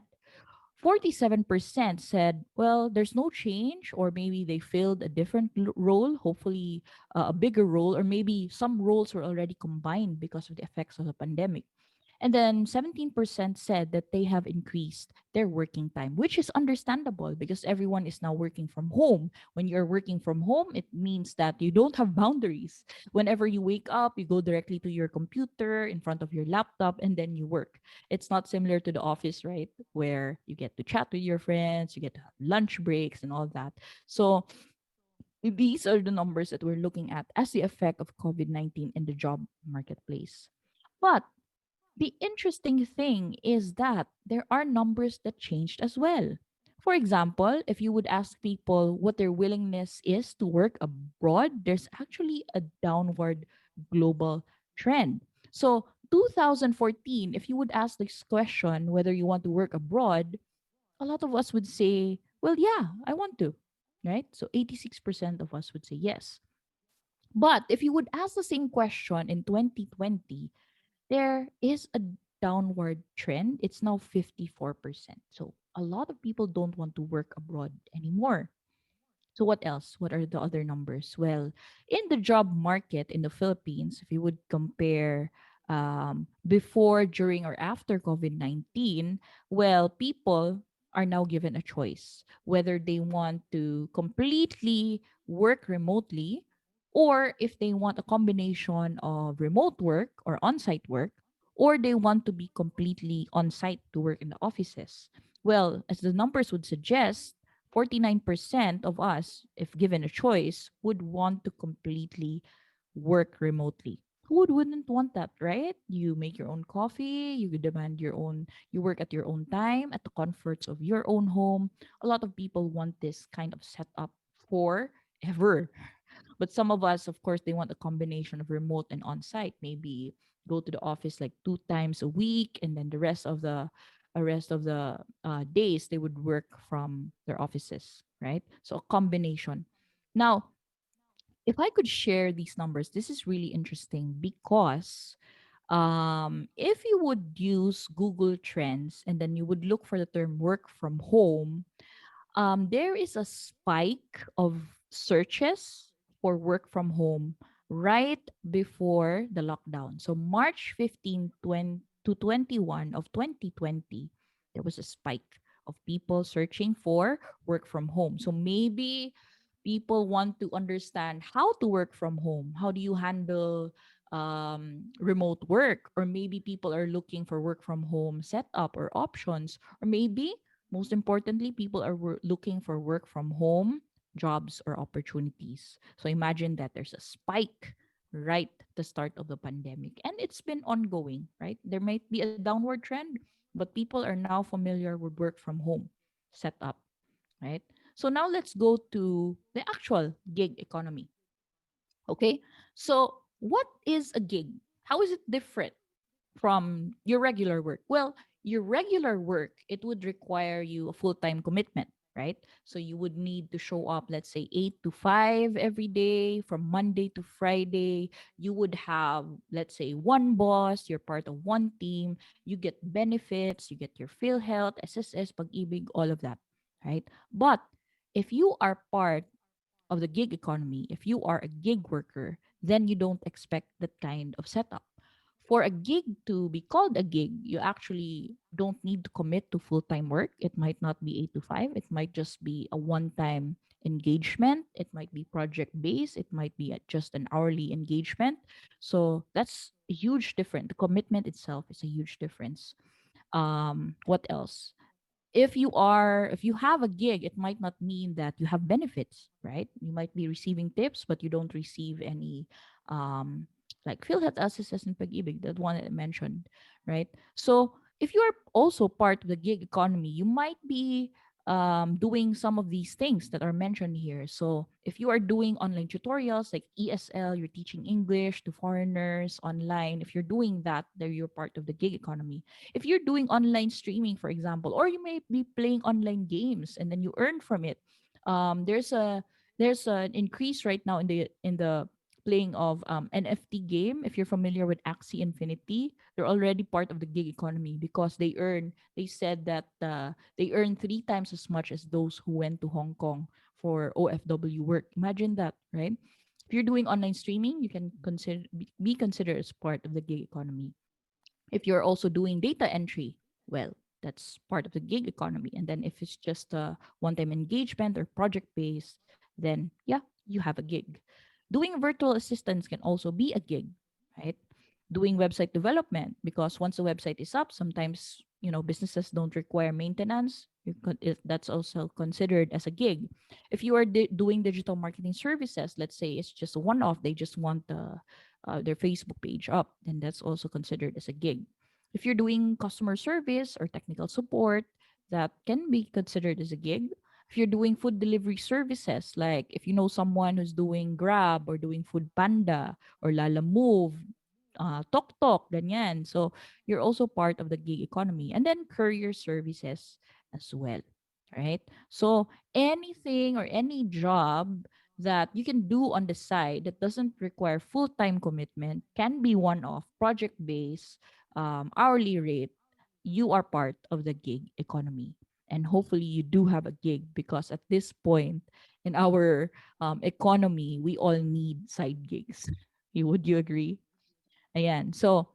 47% said, well, there's no change, or maybe they filled a different role, hopefully a bigger role, or maybe some roles were already combined because of the effects of the pandemic. And then 17% said that they have increased their working time, which is understandable because everyone is now working from home. When you're working from home, it means that you don't have boundaries. Whenever you wake up, you go directly to your computer in front of your laptop and then you work. It's not similar to the office, right? Where you get to chat with your friends, you get to have lunch breaks and all that. So these are the numbers that we're looking at as the effect of COVID 19 in the job marketplace. But the interesting thing is that there are numbers that changed as well. For example, if you would ask people what their willingness is to work abroad, there's actually a downward global trend. So, 2014, if you would ask this question, whether you want to work abroad, a lot of us would say, well, yeah, I want to, right? So, 86% of us would say yes. But if you would ask the same question in 2020, there is a downward trend. It's now 54%. So a lot of people don't want to work abroad anymore. So what else? What are the other numbers? Well, in the job market in the Philippines, if you would compare before, during, or after COVID-19, well, people are now given a choice whether they want to completely work remotely, or if they want a combination of remote work or on-site work, or they want to be completely on-site to work in the offices. Well, as the numbers would suggest, 49% of us, if given a choice, would want to completely work remotely. Wouldn't want that, right? You make your own coffee, you demand your own, you work at your own time, at the comforts of your own home. A lot of people want this kind of setup forever. But some of us, of course, they want a combination of remote and on-site. Maybe go to the office like 2 times a week, and then the rest of the days they would work from their offices, right? So a combination. Now, if I could share these numbers, this is really interesting because if you would use Google Trends and then you would look for the term work from home, there is a spike of searches for work from home right before the lockdown. So March 15 to 21 of 2020, there was a spike of people searching for work from home. So maybe people want to understand how to work from home. How do you handle remote work? Or maybe people are looking for work from home setup or options. Or maybe most importantly, people are looking for work from home jobs or opportunities. So imagine that there's a spike right at the start of the pandemic, and it's been ongoing, right? There might be a downward trend, but people are now familiar with work from home setup, right? So now let's go to the actual gig economy. Okay. So what is a gig? How is it different from your regular work? Well, your regular work, it would require you a full-time commitment, right? So you would need to show up, let's say 8 to 5 every day from Monday to Friday. You would have, let's say, one boss, you're part of one team, you get benefits, you get your PhilHealth, SSS, Pag-ibig, all of that, right? But if you are part of the gig economy, if you are a gig worker, then you don't expect that kind of setup. For a gig to be called a gig, you actually don't need to commit to full time work. It might not be 8 to 5, it might just be a one time engagement, it might be project based, it might be just an hourly engagement. So that's a huge difference. The commitment itself is a huge difference. What else? If you have a gig, it might not mean that you have benefits, right? You might be receiving tips, but you don't receive any um like PhilHealth assistance and pag-ibig, that one that I mentioned, right? So if you are also part of the gig economy, you might be doing some of these things that are mentioned here. So if you are doing online tutorials like ESL, you're teaching English to foreigners online. If you're doing that, then you're part of the gig economy. If you're doing online streaming, for example, or you may be playing online games and then you earn from it, there's an increase right now in the playing of NFT game. If you're familiar with Axie Infinity, they're already part of the gig economy because they said that they earn three times as much as those who went to Hong Kong for OFW work. Imagine that, right? If you're doing online streaming, you can be considered as part of the gig economy. If you're also doing data entry, well, that's part of the gig economy. And then if it's just a one-time engagement or project based, then yeah, you have a gig. Doing virtual assistants can also be a gig, right? Doing website development, because once the website is up, sometimes businesses don't require maintenance. That's also considered as a gig. If you are doing digital marketing services, let's say it's just a one-off, they just want their Facebook page up, then that's also considered as a gig. If you're doing customer service or technical support, that can be considered as a gig. If you're doing food delivery services, like if you know someone who's doing Grab or doing Food Panda or Lala Move, Tok Tok, ganyan. So you're also part of the gig economy. And then courier services as well, right? So anything or any job that you can do on the side that doesn't require full-time commitment, can be one-off, project-based, hourly rate, you are part of the gig economy. And hopefully you do have a gig, because at this point in our economy, we all need side gigs. Would you agree? Ayan. So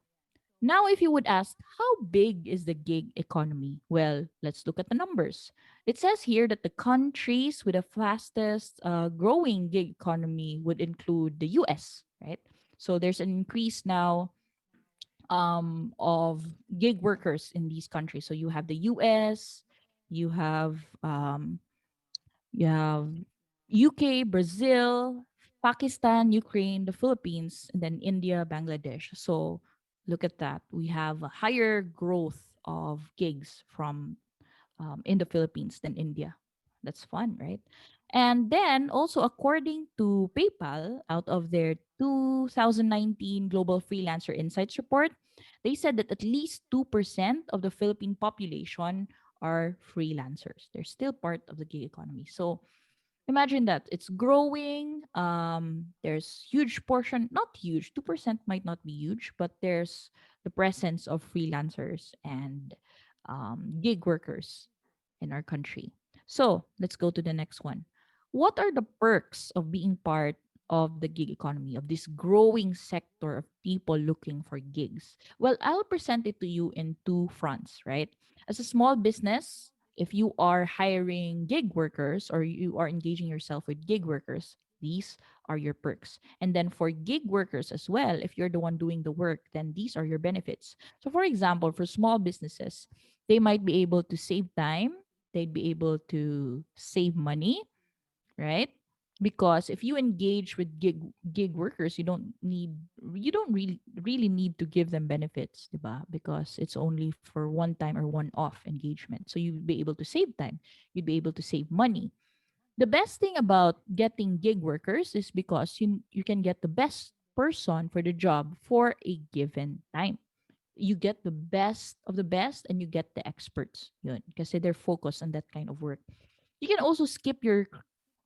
now, if you would ask, how big is the gig economy? Well, let's look at the numbers. It says here that the countries with the fastest growing gig economy would include the US, right? So there's an increase now of gig workers in these countries. So you have the US, you have you have UK, Brazil, Pakistan, Ukraine, the Philippines, and then India, Bangladesh. So look at that. We have a higher growth of gigs from in the Philippines than India. That's fun, right? And then also, according to PayPal, out of their 2019 Global Freelancer Insights report, they said that at least 2% of the Philippine population are freelancers. They're still part of the gig economy. So imagine that it's growing. There's huge portion, not huge, 2% might not be huge, but there's the presence of freelancers and gig workers in our country. So let's go to the next one. What are the perks of being part of the gig economy, of this growing sector of people looking for gigs? Well, I'll present it to you in two fronts, right? As a small business, if you are hiring gig workers or you are engaging yourself with gig workers, these are your perks. And then for gig workers as well, if you're the one doing the work, then these are your benefits. So, for example, for small businesses, they might be able to save time, they'd be able to save money, right? Because if you engage with gig workers, you don't really need to give them benefits, diba? Because it's only for one time or one off engagement. So you'd be able to save time, you'd be able to save money. The best thing about getting gig workers is because you can get the best person for the job for a given time. You get the best of the best and you get the experts. Yun, kasi they're focused on that kind of work. You can also skip your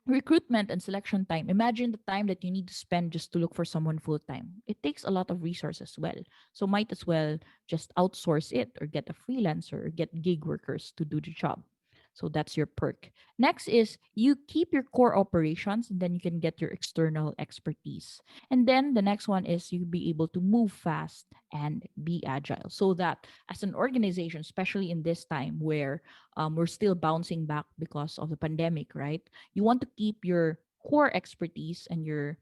recruitment and selection time. Imagine the time that you need to spend just to look for someone full time. It takes a lot of resources as well. So might as well just outsource it or get a freelancer or get gig workers to do the job. So that's your perk. Next is you keep your core operations and then you can get your external expertise. And then the next one is you be able to move fast and be agile so that as an organization, especially in this time where we're still bouncing back because of the pandemic, right? You want to keep your core expertise and your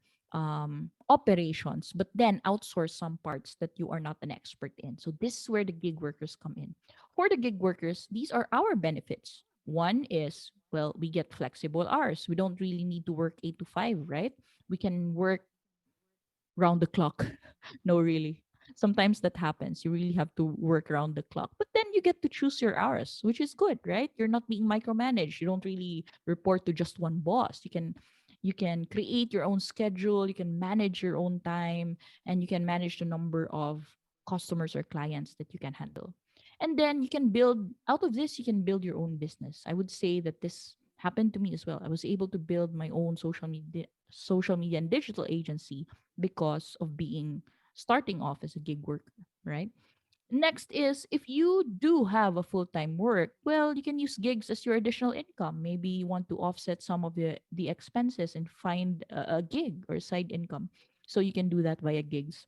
operations, but then outsource some parts that you are not an expert in. So this is where the gig workers come in. For the gig workers, these are our benefits. One is, well, we get flexible hours. We don't really need to work 8 to 5, right? We can work round the clock. No, really. Sometimes that happens. You really have to work around the clock. But then you get to choose your hours, which is good, right? You're not being micromanaged. You don't really report to just one boss. You can create your own schedule, you can manage your own time, and you can manage the number of customers or clients that you can handle. And then you can build out of this, you can build your own business. I would say that this happened to me as well. I was able to build my own social media and digital agency because of being starting off as a gig worker, right? Next is if you do have a full-time work, well, you can use gigs as your additional income. Maybe you want to offset some of the expenses and find a gig or side income. So you can do that via gigs.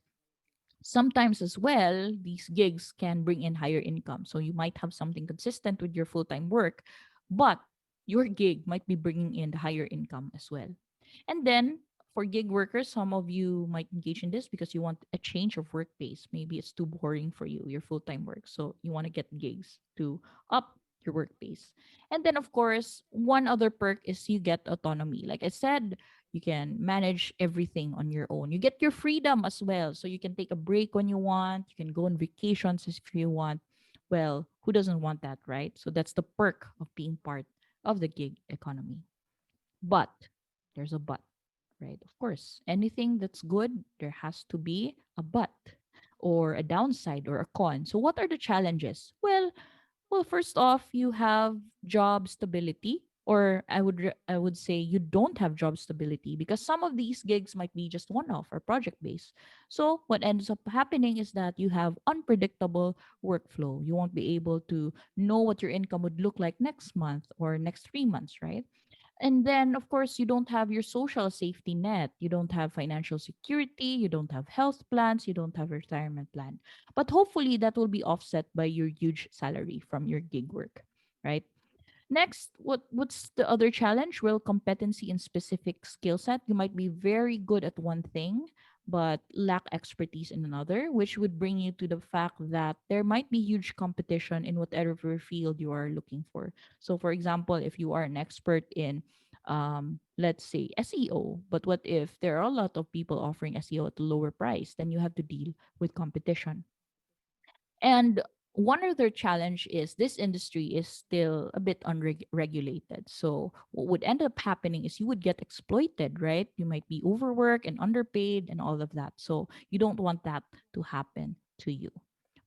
Sometimes as well, these gigs can bring in higher income. So you might have something consistent with your full-time work, but your gig might be bringing in the higher income as well. And then for gig workers, some of you might engage in this because you want a change of workplace. Maybe it's too boring for you, your full-time work. So you want to get gigs to up your workplace. And then of course, one other perk is you get autonomy. Like I said, you can manage everything on your own. You get your freedom as well. So you can take a break when you want. You can go on vacations if you want. Well, who doesn't want that, right? So that's the perk of being part of the gig economy. But there's a but, right? Of course, anything that's good, there has to be a but or a downside or a con. So what are the challenges? Well, first off, you have job stability, or I would say you don't have job stability because some of these gigs might be just one-off or project-based. So what ends up happening is that you have unpredictable workflow. You won't be able to know what your income would look like next month or next 3 months, right? And then, of course, you don't have your social safety net. You don't have financial security. You don't have health plans. You don't have a retirement plan. But hopefully, that will be offset by your huge salary from your gig work, right? Next, what's the other challenge? Well, competency in specific skill set. You might be very good at one thing, but lack expertise in another, which would bring you to the fact that there might be huge competition in whatever field you are looking for. So, for example, if you are an expert in, let's say, SEO, but what if there are a lot of people offering SEO at a lower price? Then you have to deal with competition. And one other challenge is this industry is still a bit unregulated. So what would end up happening is you would get exploited, right? You might be overworked and underpaid and all of that. So you don't want that to happen to you.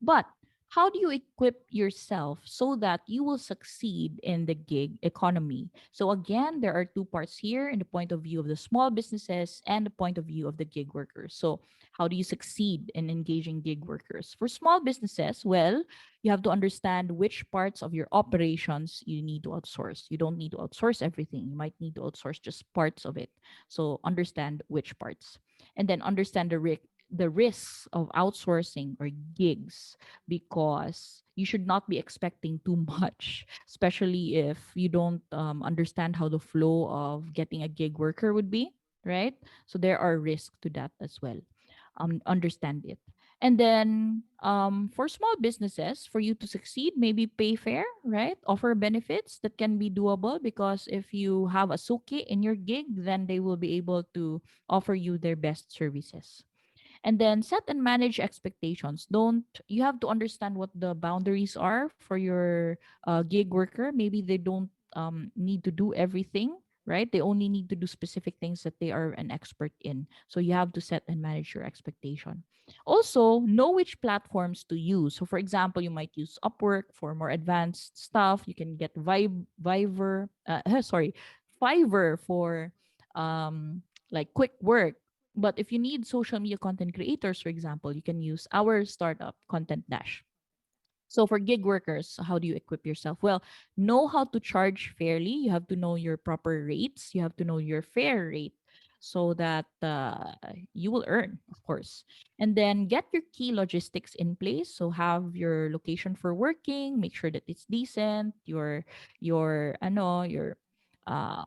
But how do you equip yourself so that you will succeed in the gig economy? So again, there are two parts here in the point of view of the small businesses and the point of view of the gig workers. So how do you succeed in engaging gig workers? For small businesses, well, you have to understand which parts of your operations you need to outsource. You don't need to outsource everything. You might need to outsource just parts of it. So understand which parts. And then understand the risks of outsourcing or gigs because you should not be expecting too much, especially if you don't understand how the flow of getting a gig worker would be, right? So there are risks to that as well. Understand it. And then for small businesses, for you to succeed, maybe pay fair, right? Offer benefits that can be doable because if you have a suki in your gig, then they will be able to offer you their best services. And then set and manage expectations. Don't You have to understand what the boundaries are for your gig worker. Maybe they don't need to do everything, right? They only need to do specific things that they are an expert in. So you have to set and manage your expectation. Also, know which platforms to use. So, for example, you might use Upwork for more advanced stuff. You can get Fiverr for like quick work. But if you need social media content creators, for example, you can use our startup, Content Dash. So for gig workers, how do you equip yourself? Well, know how to charge fairly. You have to know your proper rates. You have to know your fair rate so that you will earn, of course. And then get your key logistics in place. So have your location for working. Make sure that it's decent. Your uh,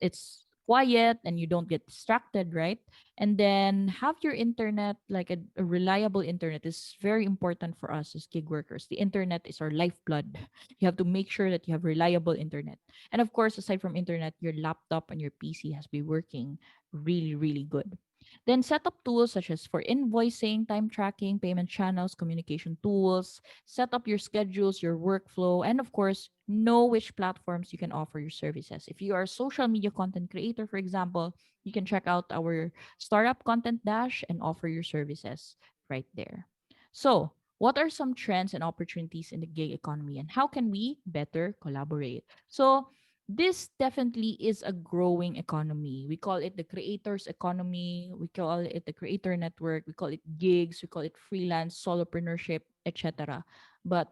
it's quiet and you don't get distracted, right? And then have your internet, like a reliable internet is very important for us as gig workers. The internet is our lifeblood. You have to make sure that you have reliable internet. And of course, aside from internet, your laptop and your PC has to be working really, really good. Then set up tools such as for invoicing, time tracking, payment channels, communication tools. Set up your schedules, your workflow, and of course, know which platforms you can offer your services. If you are a social media content creator, for example, you can check out our Startup Content Dash and offer your services right there. So, what are some trends and opportunities in the gig economy and how can we better collaborate? So, this definitely is a growing economy. We call it the creators economy, we call it the creator network, we call it gigs, we call it freelance, solopreneurship, etc. But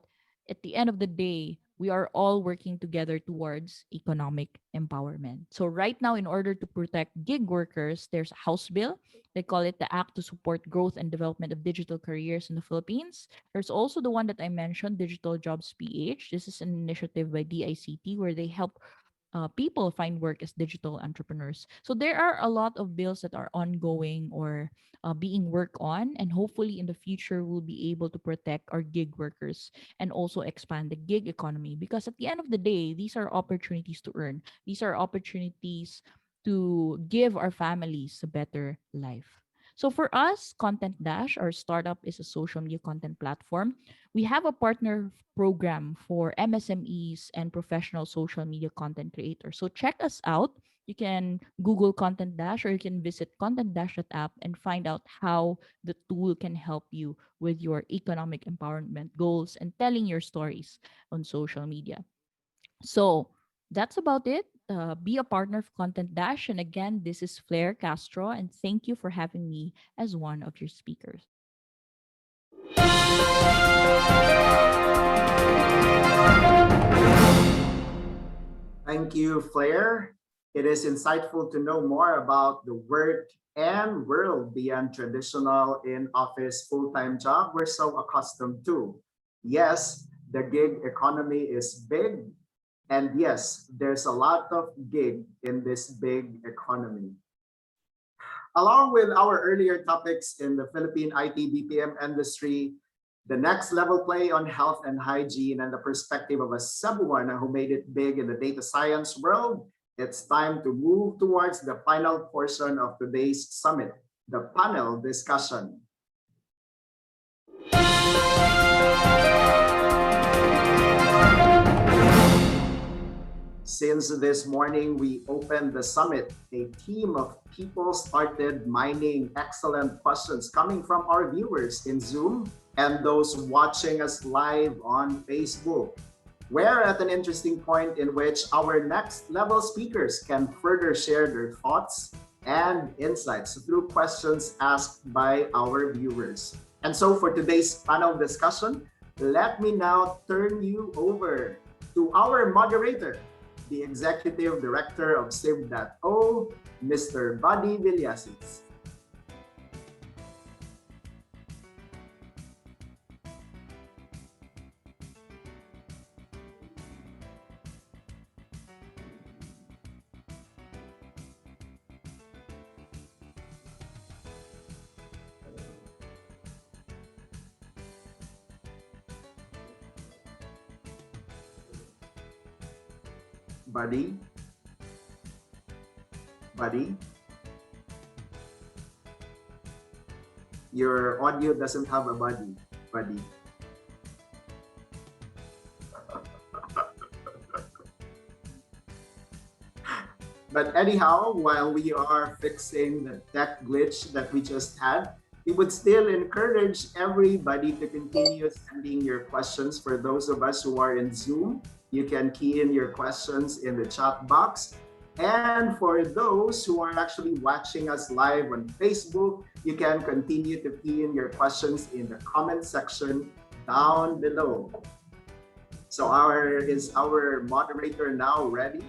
at the end of the day, we are all working together towards economic empowerment. So right now, in order to protect gig workers, there's a House bill. They call it the Act to Support Growth and Development of Digital Careers in the Philippines. There's also the one that I mentioned, Digital Jobs PH. This is an initiative by DICT where they help people find work as digital entrepreneurs. So there are a lot of bills that are ongoing or being worked on, and hopefully in the future we'll be able to protect our gig workers and also expand the gig economy. Because at the end of the day, these are opportunities to earn. These are opportunities to give our families a better life. So for us, Content Dash, our startup is a social media content platform. We have a partner program for MSMEs and professional social media content creators. So check us out. You can Google Content Dash or you can visit contentdash.app and find out how the tool can help you with your economic empowerment goals and telling your stories on social media. So that's about it. Be a partner of Content Dash. And again, this is Flaire Castro, and thank you for having me as one of your speakers. Thank you, Flair. It is insightful to know more about the work and world beyond traditional in-office full-time job we're so accustomed to. Yes, the gig economy is big, and yes, there's a lot of gig in this big economy. Along with our earlier topics in the Philippine IT BPM industry, the next level play on health and hygiene and the perspective of a Cebuana who made it big in the data science world, it's time to move towards the final portion of today's summit, the panel discussion. Since this morning we opened the summit, a team of people started mining excellent questions coming from our viewers in Zoom and those watching us live on Facebook. We're at an interesting point in which our next level speakers can further share their thoughts and insights through questions asked by our viewers. And so for today's panel discussion, let me now turn you over to our moderator, the Executive Director of Cebu.O, Mr. Buddy Villasis. Buddy? Buddy? Your audio doesn't have a body, buddy. But anyhow, while we are fixing the tech glitch that we just had, we would still encourage everybody to continue sending your questions. For those of us who are in Zoom, you can key in your questions in the chat box. And for those who are actually watching us live on Facebook, you can continue to key in your questions in the comment section down below. So is our moderator now ready?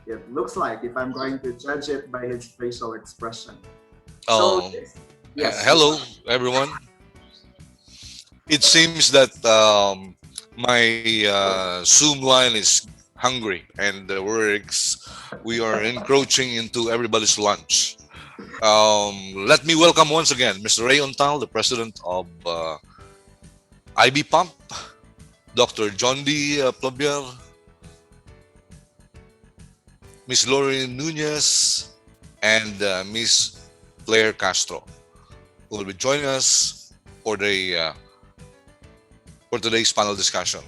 It looks like, if I'm going to judge it by his facial expression. So yes. Hello, everyone. It seems that my Zoom line is hungry, and we are encroaching into everybody's lunch. Let me welcome once again Mr. Ray Untal, the president of IBPAP, Dr. Jondi Flavier, Miss Lory Nunez, and Miss Flaire Castro, who will be joining us for today's panel discussion.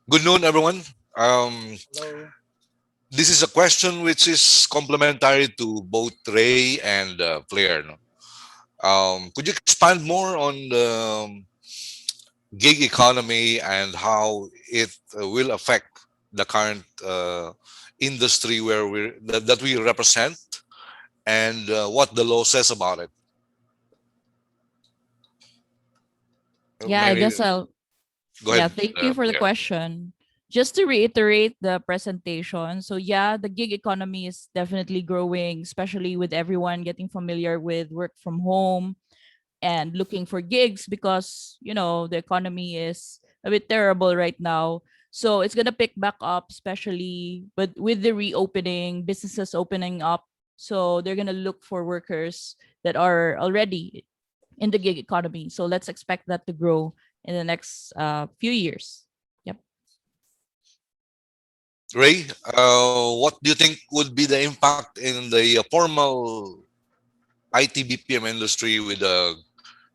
Good noon, everyone. Hello. This is a question which is complementary to both Ray and Flaire. No? Could you expand more on the gig economy and how it will affect the current industry that we represent, and what the law says about it? Yeah, I guess I'll. Go Yeah, ahead. thank you for the question. Just to reiterate the presentation. So yeah, the gig economy is definitely growing, especially with everyone getting familiar with work from home and looking for gigs because, the economy is a bit terrible right now. So it's going to pick back up, especially with the reopening, businesses opening up. So they're going to look for workers that are already in the gig economy. So let's expect that to grow in the next few years. Yep. Ray, what do you think would be the impact in the formal IT BPM industry with the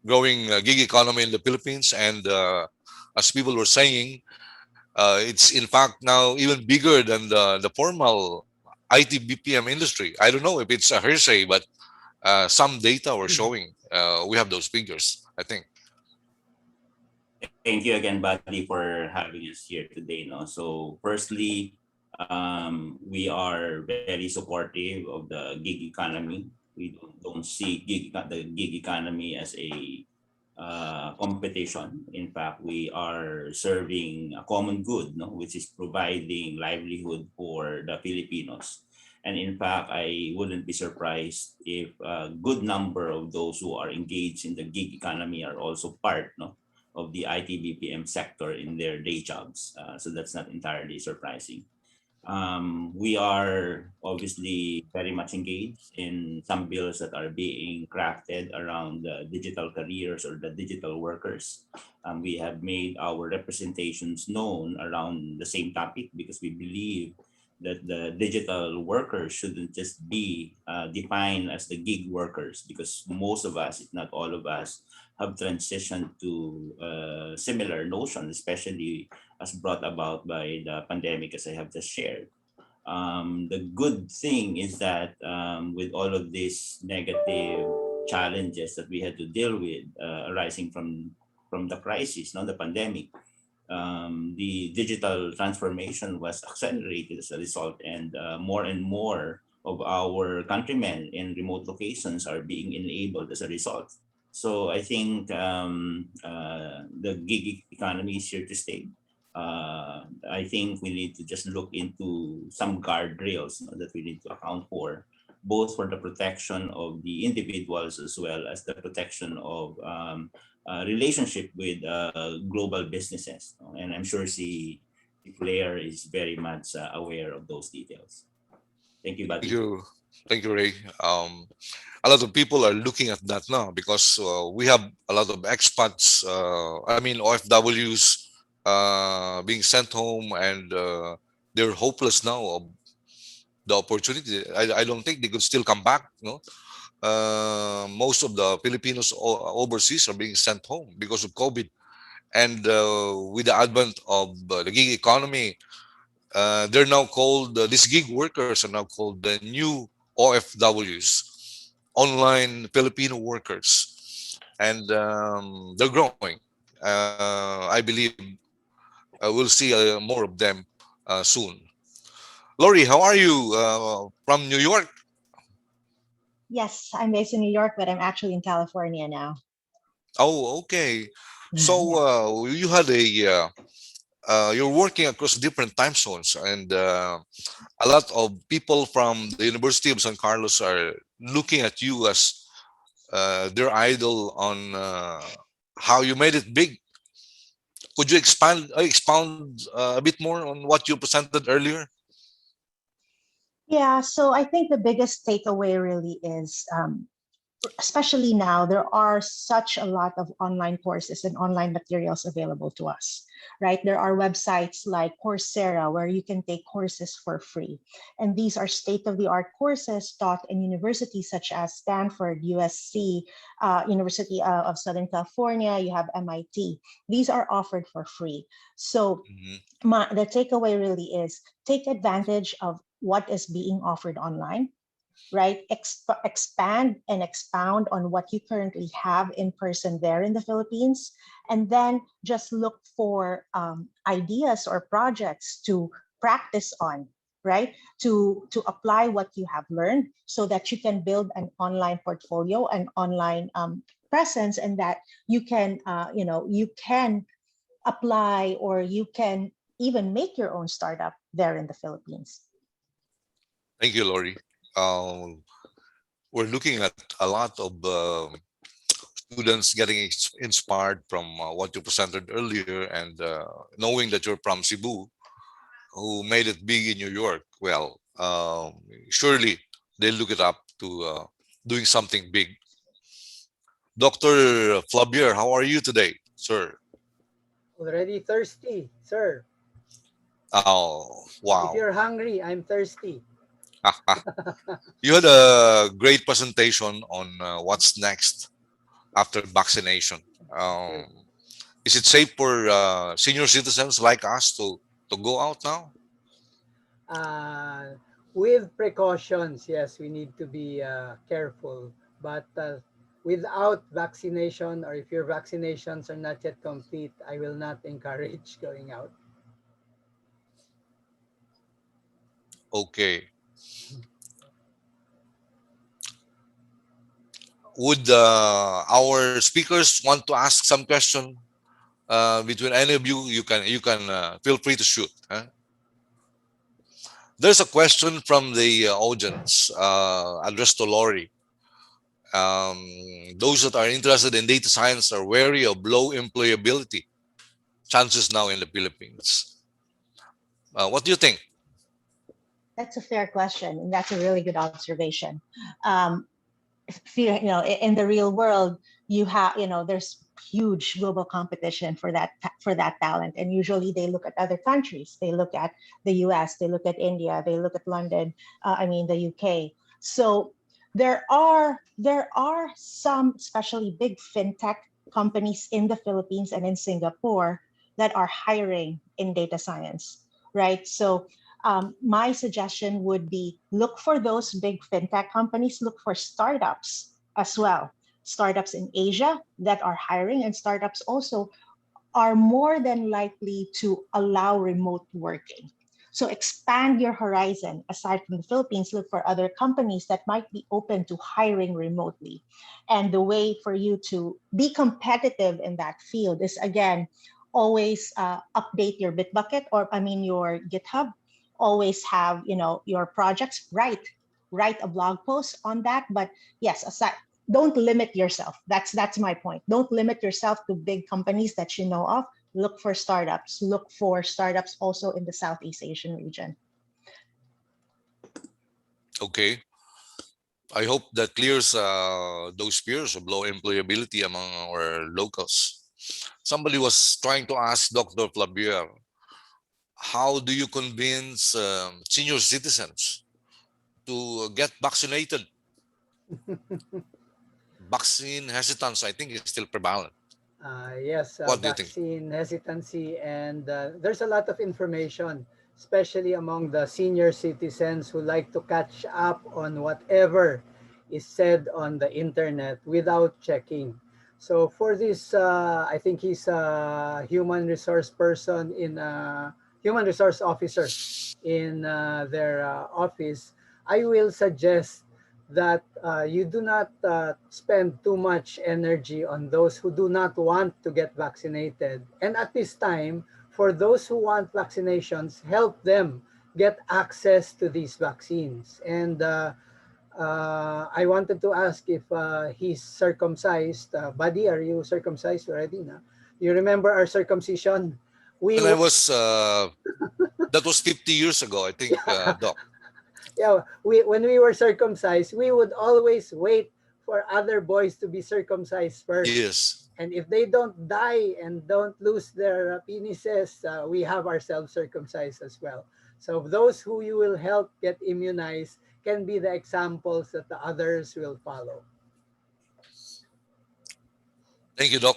growing gig economy in the Philippines? And as people were saying, it's in fact now even bigger than the formal IT BPM industry. I don't know if it's a hearsay, but some data were showing we have those figures, I think. Thank you again, Buddy, for having us here today. No, so firstly, we are very supportive of the gig economy. We don't see the gig economy as a competition. In fact, we are serving a common good, no, which is providing livelihood for the Filipinos. And in fact, I wouldn't be surprised if a good number of those who are engaged in the gig economy are also part, no, of the IT BPM sector in their day jobs. So that's not entirely surprising. We are obviously very much engaged in some bills that are being crafted around the digital careers or the digital workers. We have made our representations known around the same topic because we believe that the digital workers shouldn't just be defined as the gig workers, because most of us, if not all of us, have transitioned to a similar notion, especially as brought about by the pandemic, as I have just shared. The good thing is that with all of these negative challenges that we had to deal with arising from the crisis, the pandemic, the digital transformation was accelerated as a result, and more of our countrymen in remote locations are being enabled as a result. So I think the gig economy is here to stay. I think we need to just look into some guardrails that we need to account for, both for the protection of the individuals as well as the protection of relationship with global businesses. And I'm sure Flaire is very much aware of those details. Thank you, Buddy. Thank you, Ray. A lot of people are looking at that now because we have a lot of expats, OFWs being sent home, and they're hopeless now of the opportunity. I don't think they could still come back. Most of the Filipinos overseas are being sent home because of COVID, And with the advent of the gig economy, they're now called, these gig workers are now called the new OFWs, online Filipino workers. And they're growing. I believe we'll see more of them soon. Lory, how are you from New York? Yes, I'm based in New York, but I'm actually in California now. Oh, okay. So Yeah. you had you're working across different time zones, and a lot of people from the University of San Carlos are looking at you as their idol on how you made it big. Could you expound a bit more on what you presented earlier? Yeah, so I think the biggest takeaway really is especially now, there are such a lot of online courses and online materials available to us, right? There are websites like Coursera where you can take courses for free. And these are state of the art courses taught in universities such as Stanford, USC, University of Southern California, you have MIT. These are offered for free. So Mhm. the takeaway really is take advantage of what is being offered online, right? Expand and expound on what you currently have in person there in the Philippines, and then just look for ideas or projects to practice on, right? To apply what you have learned so that you can build an online portfolio, an online presence, and that you can, you can apply or you can even make your own startup there in the Philippines. Thank you, Lori. Um, we're looking at a lot of students getting inspired from what you presented earlier, and knowing that you're from Cebu, who made it big in New York. Well, surely they look it up to doing something big. Dr. Flavier, how are you today, sir? Already thirsty, sir. Oh, If wow. you're hungry, I'm thirsty. You had a great presentation on what's next after vaccination. Um, is it safe for senior citizens like us to go out now? Uh, with precautions, yes, we need to be careful. But without vaccination, or if your vaccinations are not yet complete, I will not encourage going out. Okay. Would our speakers want to ask some question between any of you? You can feel free to shoot. Huh? There's a question from the audience addressed to Lori. Those that are interested in data science are wary of low employability chances now in the Philippines. What do you think? That's a fair question, and that's a really good observation. Um, in the real world, there's huge global competition for that talent, and usually they look at other countries. They look at the U.S., they look at India, they look at London. The UK. So there are some, especially big fintech companies in the Philippines and in Singapore that are hiring in data science, right? So my suggestion would be look for those big fintech companies, look for startups as well. Startups in Asia that are hiring, and startups also are more than likely to allow remote working. So expand your horizon aside from the Philippines, look for other companies that might be open to hiring remotely. And the way for you to be competitive in that field is, again, always update your Bitbucket, or your GitHub. Always have your projects. Write a blog post on that. But yes, aside, don't limit yourself. That's my point. Don't limit yourself to big companies that you know of. Look for startups. Look for startups also in the Southeast Asian region. Okay. I hope that clears those fears of low employability among our locals. Somebody was trying to ask Dr. Flavier, how do you convince senior citizens to get vaccinated? Vaccine hesitance, I think, is still prevalent. Yes, What do you think? vaccine hesitancy, and there's a lot of information, especially among the senior citizens who like to catch up on whatever is said on the internet without checking. So for this, I think he's a human resource person in human resource officer in their office. I will suggest that you do not spend too much energy on those who do not want to get vaccinated. And at this time, for those who want vaccinations, help them get access to these vaccines. And I wanted to ask if he's circumcised. Buddy, are you circumcised already? No? You remember our circumcision? We When I would, was, that was 50 years ago, I think, yeah, Doc. yeah, we when we were circumcised, we would always wait for other boys to be circumcised first. Yes. And if they don't die and don't lose their penises, we have ourselves circumcised as well. So those who you will help get immunized can be the examples that the others will follow. Thank you, Doc.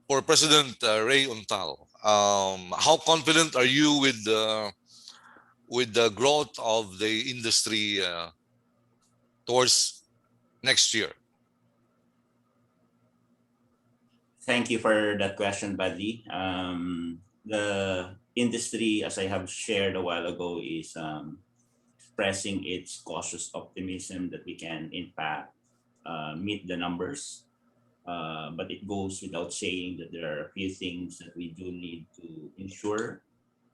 For President Ray Untal, how confident are you with the growth of the industry towards next year? Thank you for that question, Buddy. The industry, as I have shared a while ago, is expressing its cautious optimism that we can, in fact, meet the numbers. But it goes without saying that there are a few things that we do need to ensure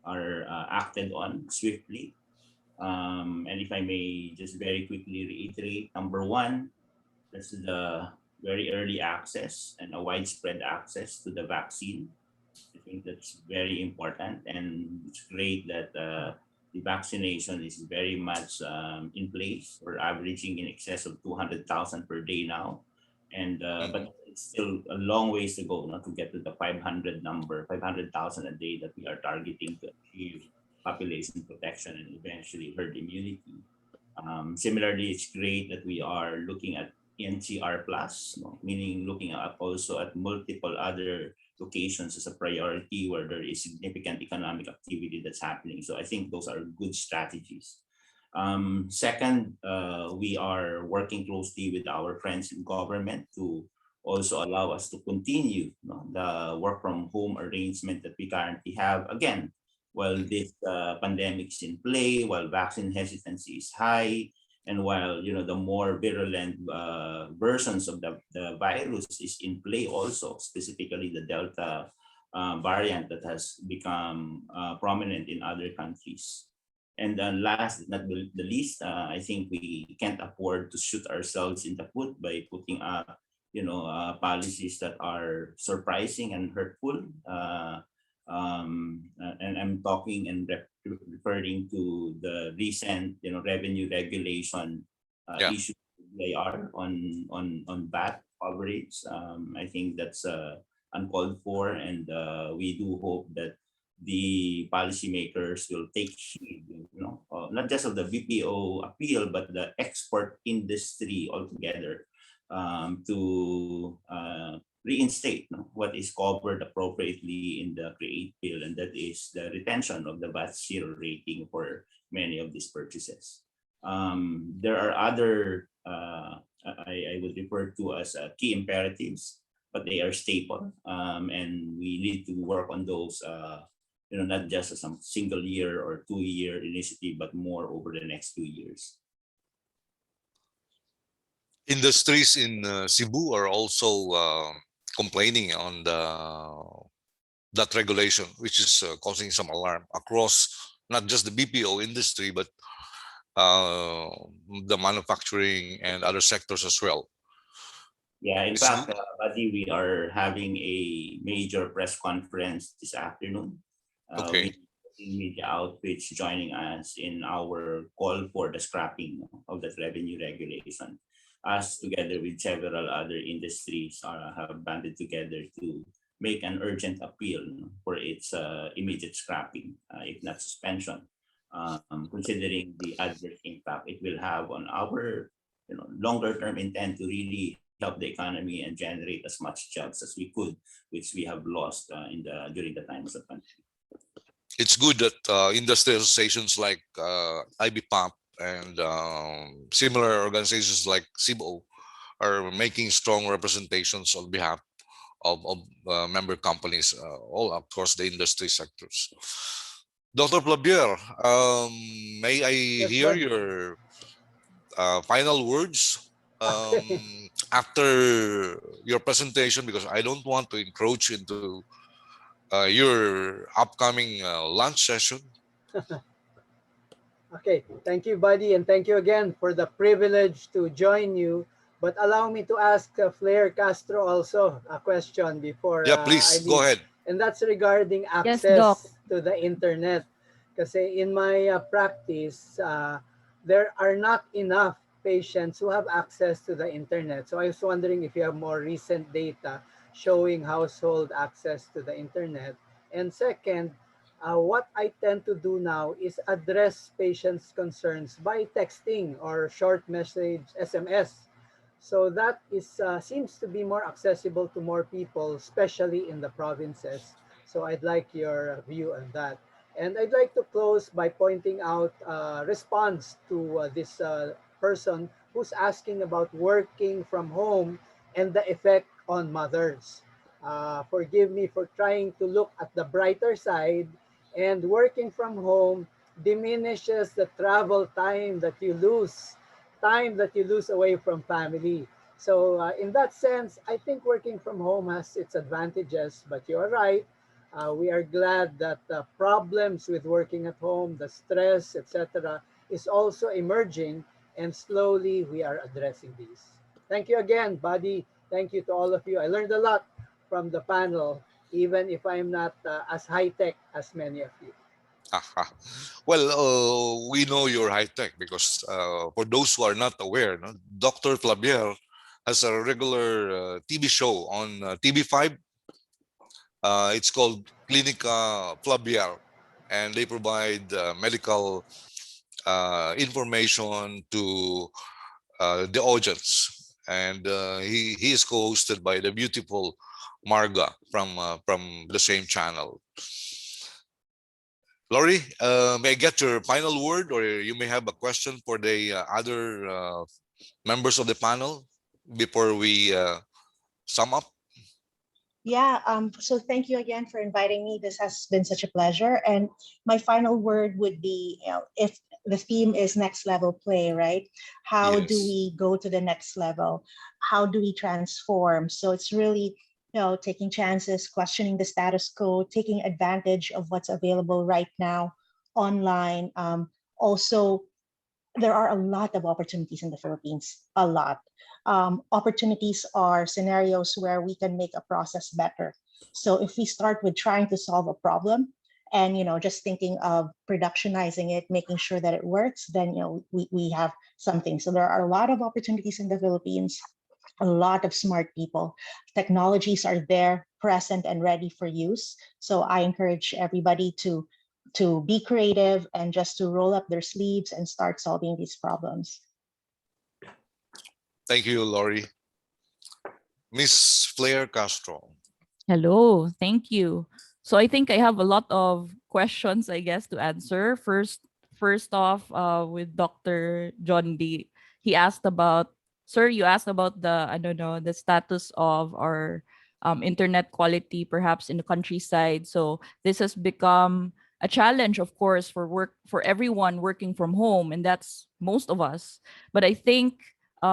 are acted on swiftly. And if I may just very quickly reiterate, number one, that's the very early access and a widespread access to the vaccine. I think that's very important, and it's great that the vaccination is very much in place. We're averaging in excess of 200,000 per day now, and Mhm. but it's still a long ways to go, not to get to the 500,000 a day that we are targeting to achieve population protection and eventually herd immunity. Similarly, it's great that we are looking at NCR plus, no? Meaning looking at also at multiple other locations as a priority where there is significant economic activity that's happening. So I think those are good strategies. Second, we are working closely with our friends in government to also allow us to continue, the work from home arrangement that we currently have. Again, while this pandemic's in play, while vaccine hesitancy is high, and while the more virulent versions of the virus is in play also, specifically the Delta variant that has become prominent in other countries. And then last but not the least, I think we can't afford to shoot ourselves in the foot by putting up, policies that are surprising and hurtful. And I'm talking and referring to the recent, revenue regulation Yeah. issue they are on VAT coverage. I think that's uncalled for, and we do hope that the policymakers will take heed, not just of the BPO appeal, but the export industry altogether, to reinstate what is covered appropriately in the CREATE bill, and that is the retention of the VAT zero rating for many of these purchases. There are other, I would refer to as key imperatives, but they are staple, and we need to work on those, not just as a single year or 2-year initiative, but more over the next 2 years. Industries in Cebu are also complaining on that regulation, which is causing some alarm across not just the BPO industry, but the manufacturing and other sectors as well. Yeah, in Some fact, Buddy, we are having a major press conference this afternoon. okay. We in media outreach joining us in our call for the scrapping of that revenue regulation. Us together with several other industries have banded together to make an urgent appeal for its immediate scrapping, if not suspension, considering the adverse impact it will have on our longer term intent to really help the economy and generate as much jobs as we could, which we have lost during the times of pandemic. It's good that industry associations like IBPAP and similar organizations like Cebu are making strong representations on behalf of member companies all across the industry sectors. Dr. Flavier, may I Yes, hear bud. your final words Okay. after your presentation, because I don't want to encroach into your upcoming lunch session. Okay, thank you, buddy, and thank you again for the privilege to join you. But allow me to ask Flaire Castro also a question before Yeah, I please go leave, ahead. and that's regarding Yes, Doc. access to the internet. Kasi in my practice, there are not enough patients who have access to the internet. So I was wondering if you have more recent data showing household access to the internet. And second, what I tend to do now is address patients' concerns by texting or short message SMS. So that is seems to be more accessible to more people, especially in the provinces. So I'd like your view on that. And I'd like to close by pointing out response to this person who's asking about working from home and the effect on mothers. Forgive me for trying to look at the brighter side, and working from home diminishes the travel time that you lose away from family. So in that sense, I think working from home has its advantages, but you're right. We are glad that the problems with working at home, the stress, etc., is also emerging, and slowly we are addressing these. Thank you again, buddy. Thank you to all of you. I learned a lot from the panel, even if I'm not as high tech as many of you. Well, we know you're high tech because for those who are not aware, no, Dr. Flavier has a regular TV show on TV5. It's called Clinica Flavier, and they provide medical information to the audience. And he is co-hosted by the beautiful Marga from the same channel. Lory, may I get your final word, or you may have a question for the other members of the panel before we sum up? Yeah, so thank you again for inviting me. This has been such a pleasure. And my final word would be, if the theme is next level play, right? How do Yes. we go to the next level? How do we transform? So it's really, taking chances, questioning the status quo, taking advantage of what's available right now online. Also, there are a lot of opportunities in the Philippines, a lot. Opportunities are scenarios where we can make a process better. So if we start with trying to solve a problem and just thinking of productionizing it, making sure that it works, then we have something. So there are a lot of opportunities in the Philippines, a lot of smart people. Technologies are there, present and ready for use. So I encourage everybody to be creative and just to roll up their sleeves and start solving these problems. Thank you, Lory. Miss Flaire Castro. Hello, thank you. So I think I have a lot of questions, I guess, to answer. First off, with Dr. Jondi, he asked about, sir, you asked about the, I don't know, the status of our internet quality, perhaps in the countryside. So this has become a challenge, of course, for everyone working from home, and that's most of us. But I think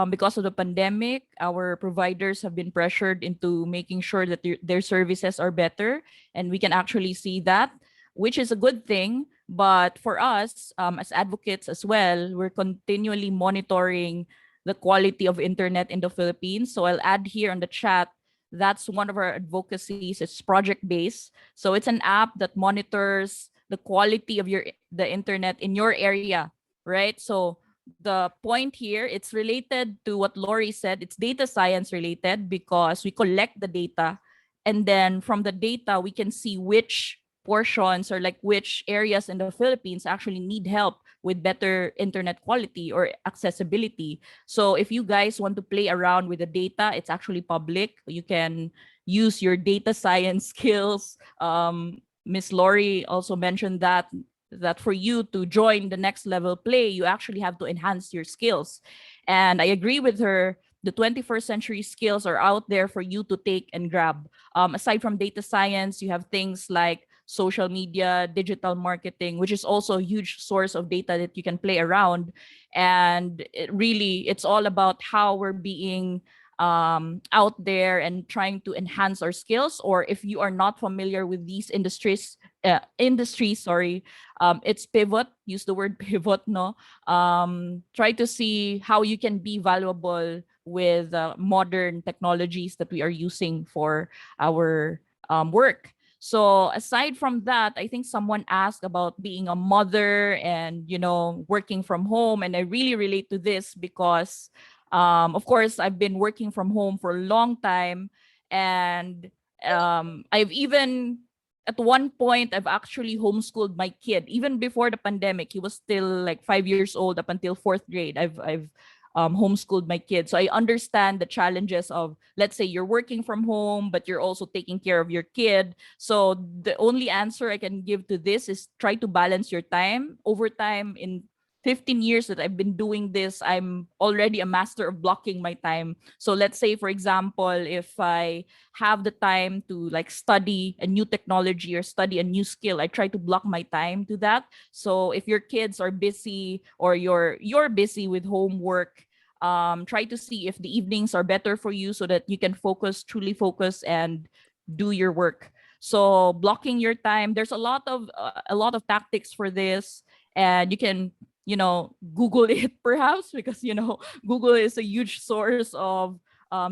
because of the pandemic, our providers have been pressured into making sure that their services are better, and we can actually see that, which is a good thing. But for us, as advocates as well, we're continually monitoring the quality of internet in the Philippines. So I'll add here on the chat, that's one of our advocacies. It's project based. So it's an app that monitors the quality of the internet in your area, right? So the point here, it's related to what Lory said. It's data science related because we collect the data, and then from the data we can see which portions or like which areas in the Philippines actually need help with better internet quality or accessibility. So if you guys want to play around with the data, it's actually public. You can use your data science skills. Miss Lory also mentioned that for you to join the next level play, you actually have to enhance your skills. And I agree with her. The 21st century skills are out there for you to take and grab. Aside from data science, you have things like social media, digital marketing, which is also a huge source of data that you can play around. And it's all about how we're being out there and trying to enhance our skills. Or if you are not familiar with these industries, sorry, it's pivot. Use the word pivot, no? Try to see how you can be valuable with modern technologies that we are using for our work. So aside from that, I think someone asked about being a mother and, working from home. And I really relate to this because, of course, I've been working from home for a long time. And I've even, at one point, I've actually homeschooled my kid. Even before the pandemic, he was still like 5 years old up until fourth grade. I've homeschooled my kids. So I understand the challenges of, let's say you're working from home, but you're also taking care of your kid. So the only answer I can give to this is try to balance your time. Over time, in 15 years that I've been doing this, I'm already a master of blocking my time. So let's say, for example, if I have the time to like study a new technology or study a new skill, I try to block my time to that. So if your kids are busy or you're busy with homework, try to see if the evenings are better for you so that you can truly focus and do your work. So blocking your time, there's a lot of tactics for this, and you can Google it perhaps, because Google is a huge source of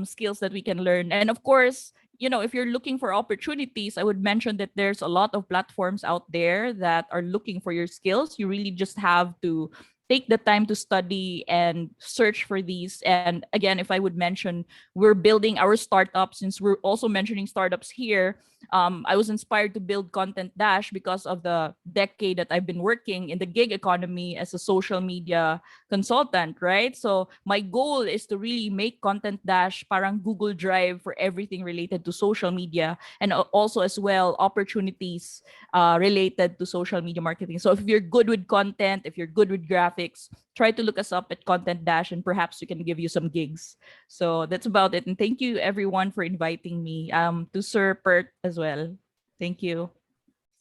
skills that we can learn. And of course, if you're looking for opportunities, I would mention that there's a lot of platforms out there that are looking for your skills. You really just have to take the time to study and search for these. And again, if I would mention, we're building our startup. Since we're also mentioning startups here, I was inspired to build Content Dash because of the decade that I've been working in the gig economy as a social media consultant, right? So my goal is to really make Content Dash parang Google Drive for everything related to social media, and also as well opportunities related to social media marketing. So if you're good with content, if you're good with graphics, try to look us up at Content Dash, and perhaps we can give you some gigs. So that's about it. And thank you everyone for inviting me. To Sir Pert as well. Thank you.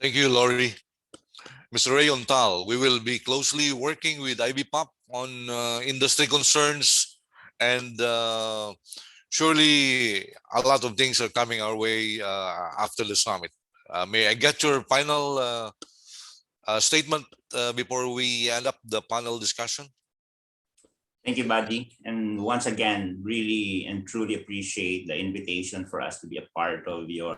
Thank you, Lory. Mr. Ray Untal, we will be closely working with IBPAP on industry concerns, and surely a lot of things are coming our way after the summit. May I get your final statement before we end up the panel discussion? Thank you, Buddy. And once again, really and truly appreciate the invitation for us to be a part of your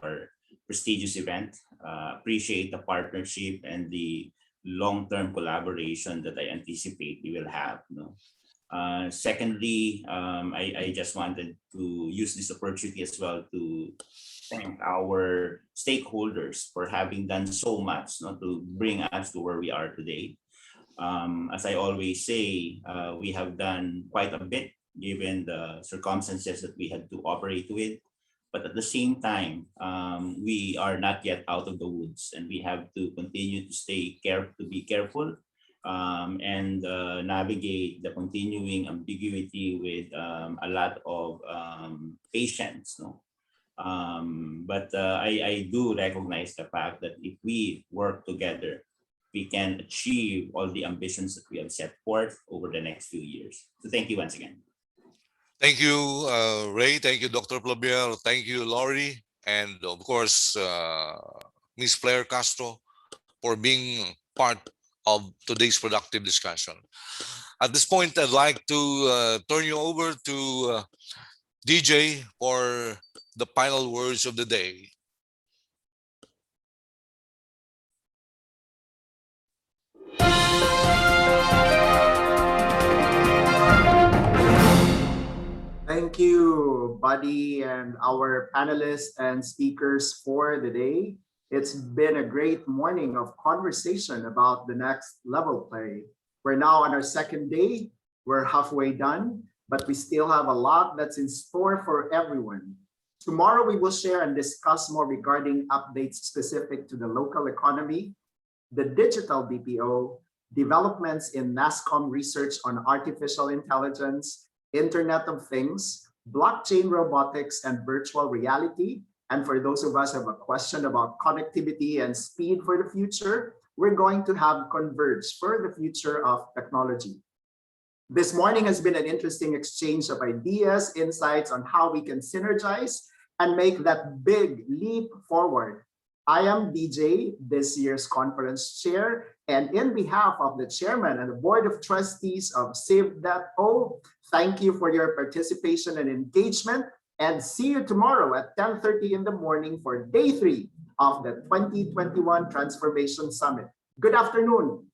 prestigious event. Appreciate the partnership and the long-term collaboration that I anticipate we will have. Secondly, I just wanted to use this opportunity as well to thank our stakeholders for having done so much to bring us to where we are today. As I always say, we have done quite a bit given the circumstances that we had to operate with. But at the same time, we are not yet out of the woods, and we have to continue to be careful and navigate the continuing ambiguity with a lot of patience. But I do recognize the fact that if we work together, we can achieve all the ambitions that we have set forth over the next few years. So thank you once again. Thank you, Ray. Thank you, Dr. Flavier. Thank you, Lory. And of course, Ms. Fleire Castro, for being part of today's productive discussion. At this point, I'd like to turn you over to DJ for the final words of the day. Thank you, Buddy, and our panelists and speakers for the day. It's been a great morning of conversation about the next level play. We're now on our second day. We're halfway done, but we still have a lot that's in store for everyone. Tomorrow, we will share and discuss more regarding updates specific to the local economy, the digital BPO, developments in NASCOM research on artificial intelligence, Internet of Things, blockchain robotics, and virtual reality. And for those of us who have a question about connectivity and speed for the future, we're going to have Converge for the future of technology. This morning has been an interesting exchange of ideas, insights on how we can synergize and make that big leap forward. I am DJ, this year's conference chair, and in behalf of the chairman and the board of trustees of Cebu-Educated, thank you for your participation and engagement, and see you tomorrow at 10:30 in the morning for day 3 of the 2021 Transformation Summit. Good afternoon.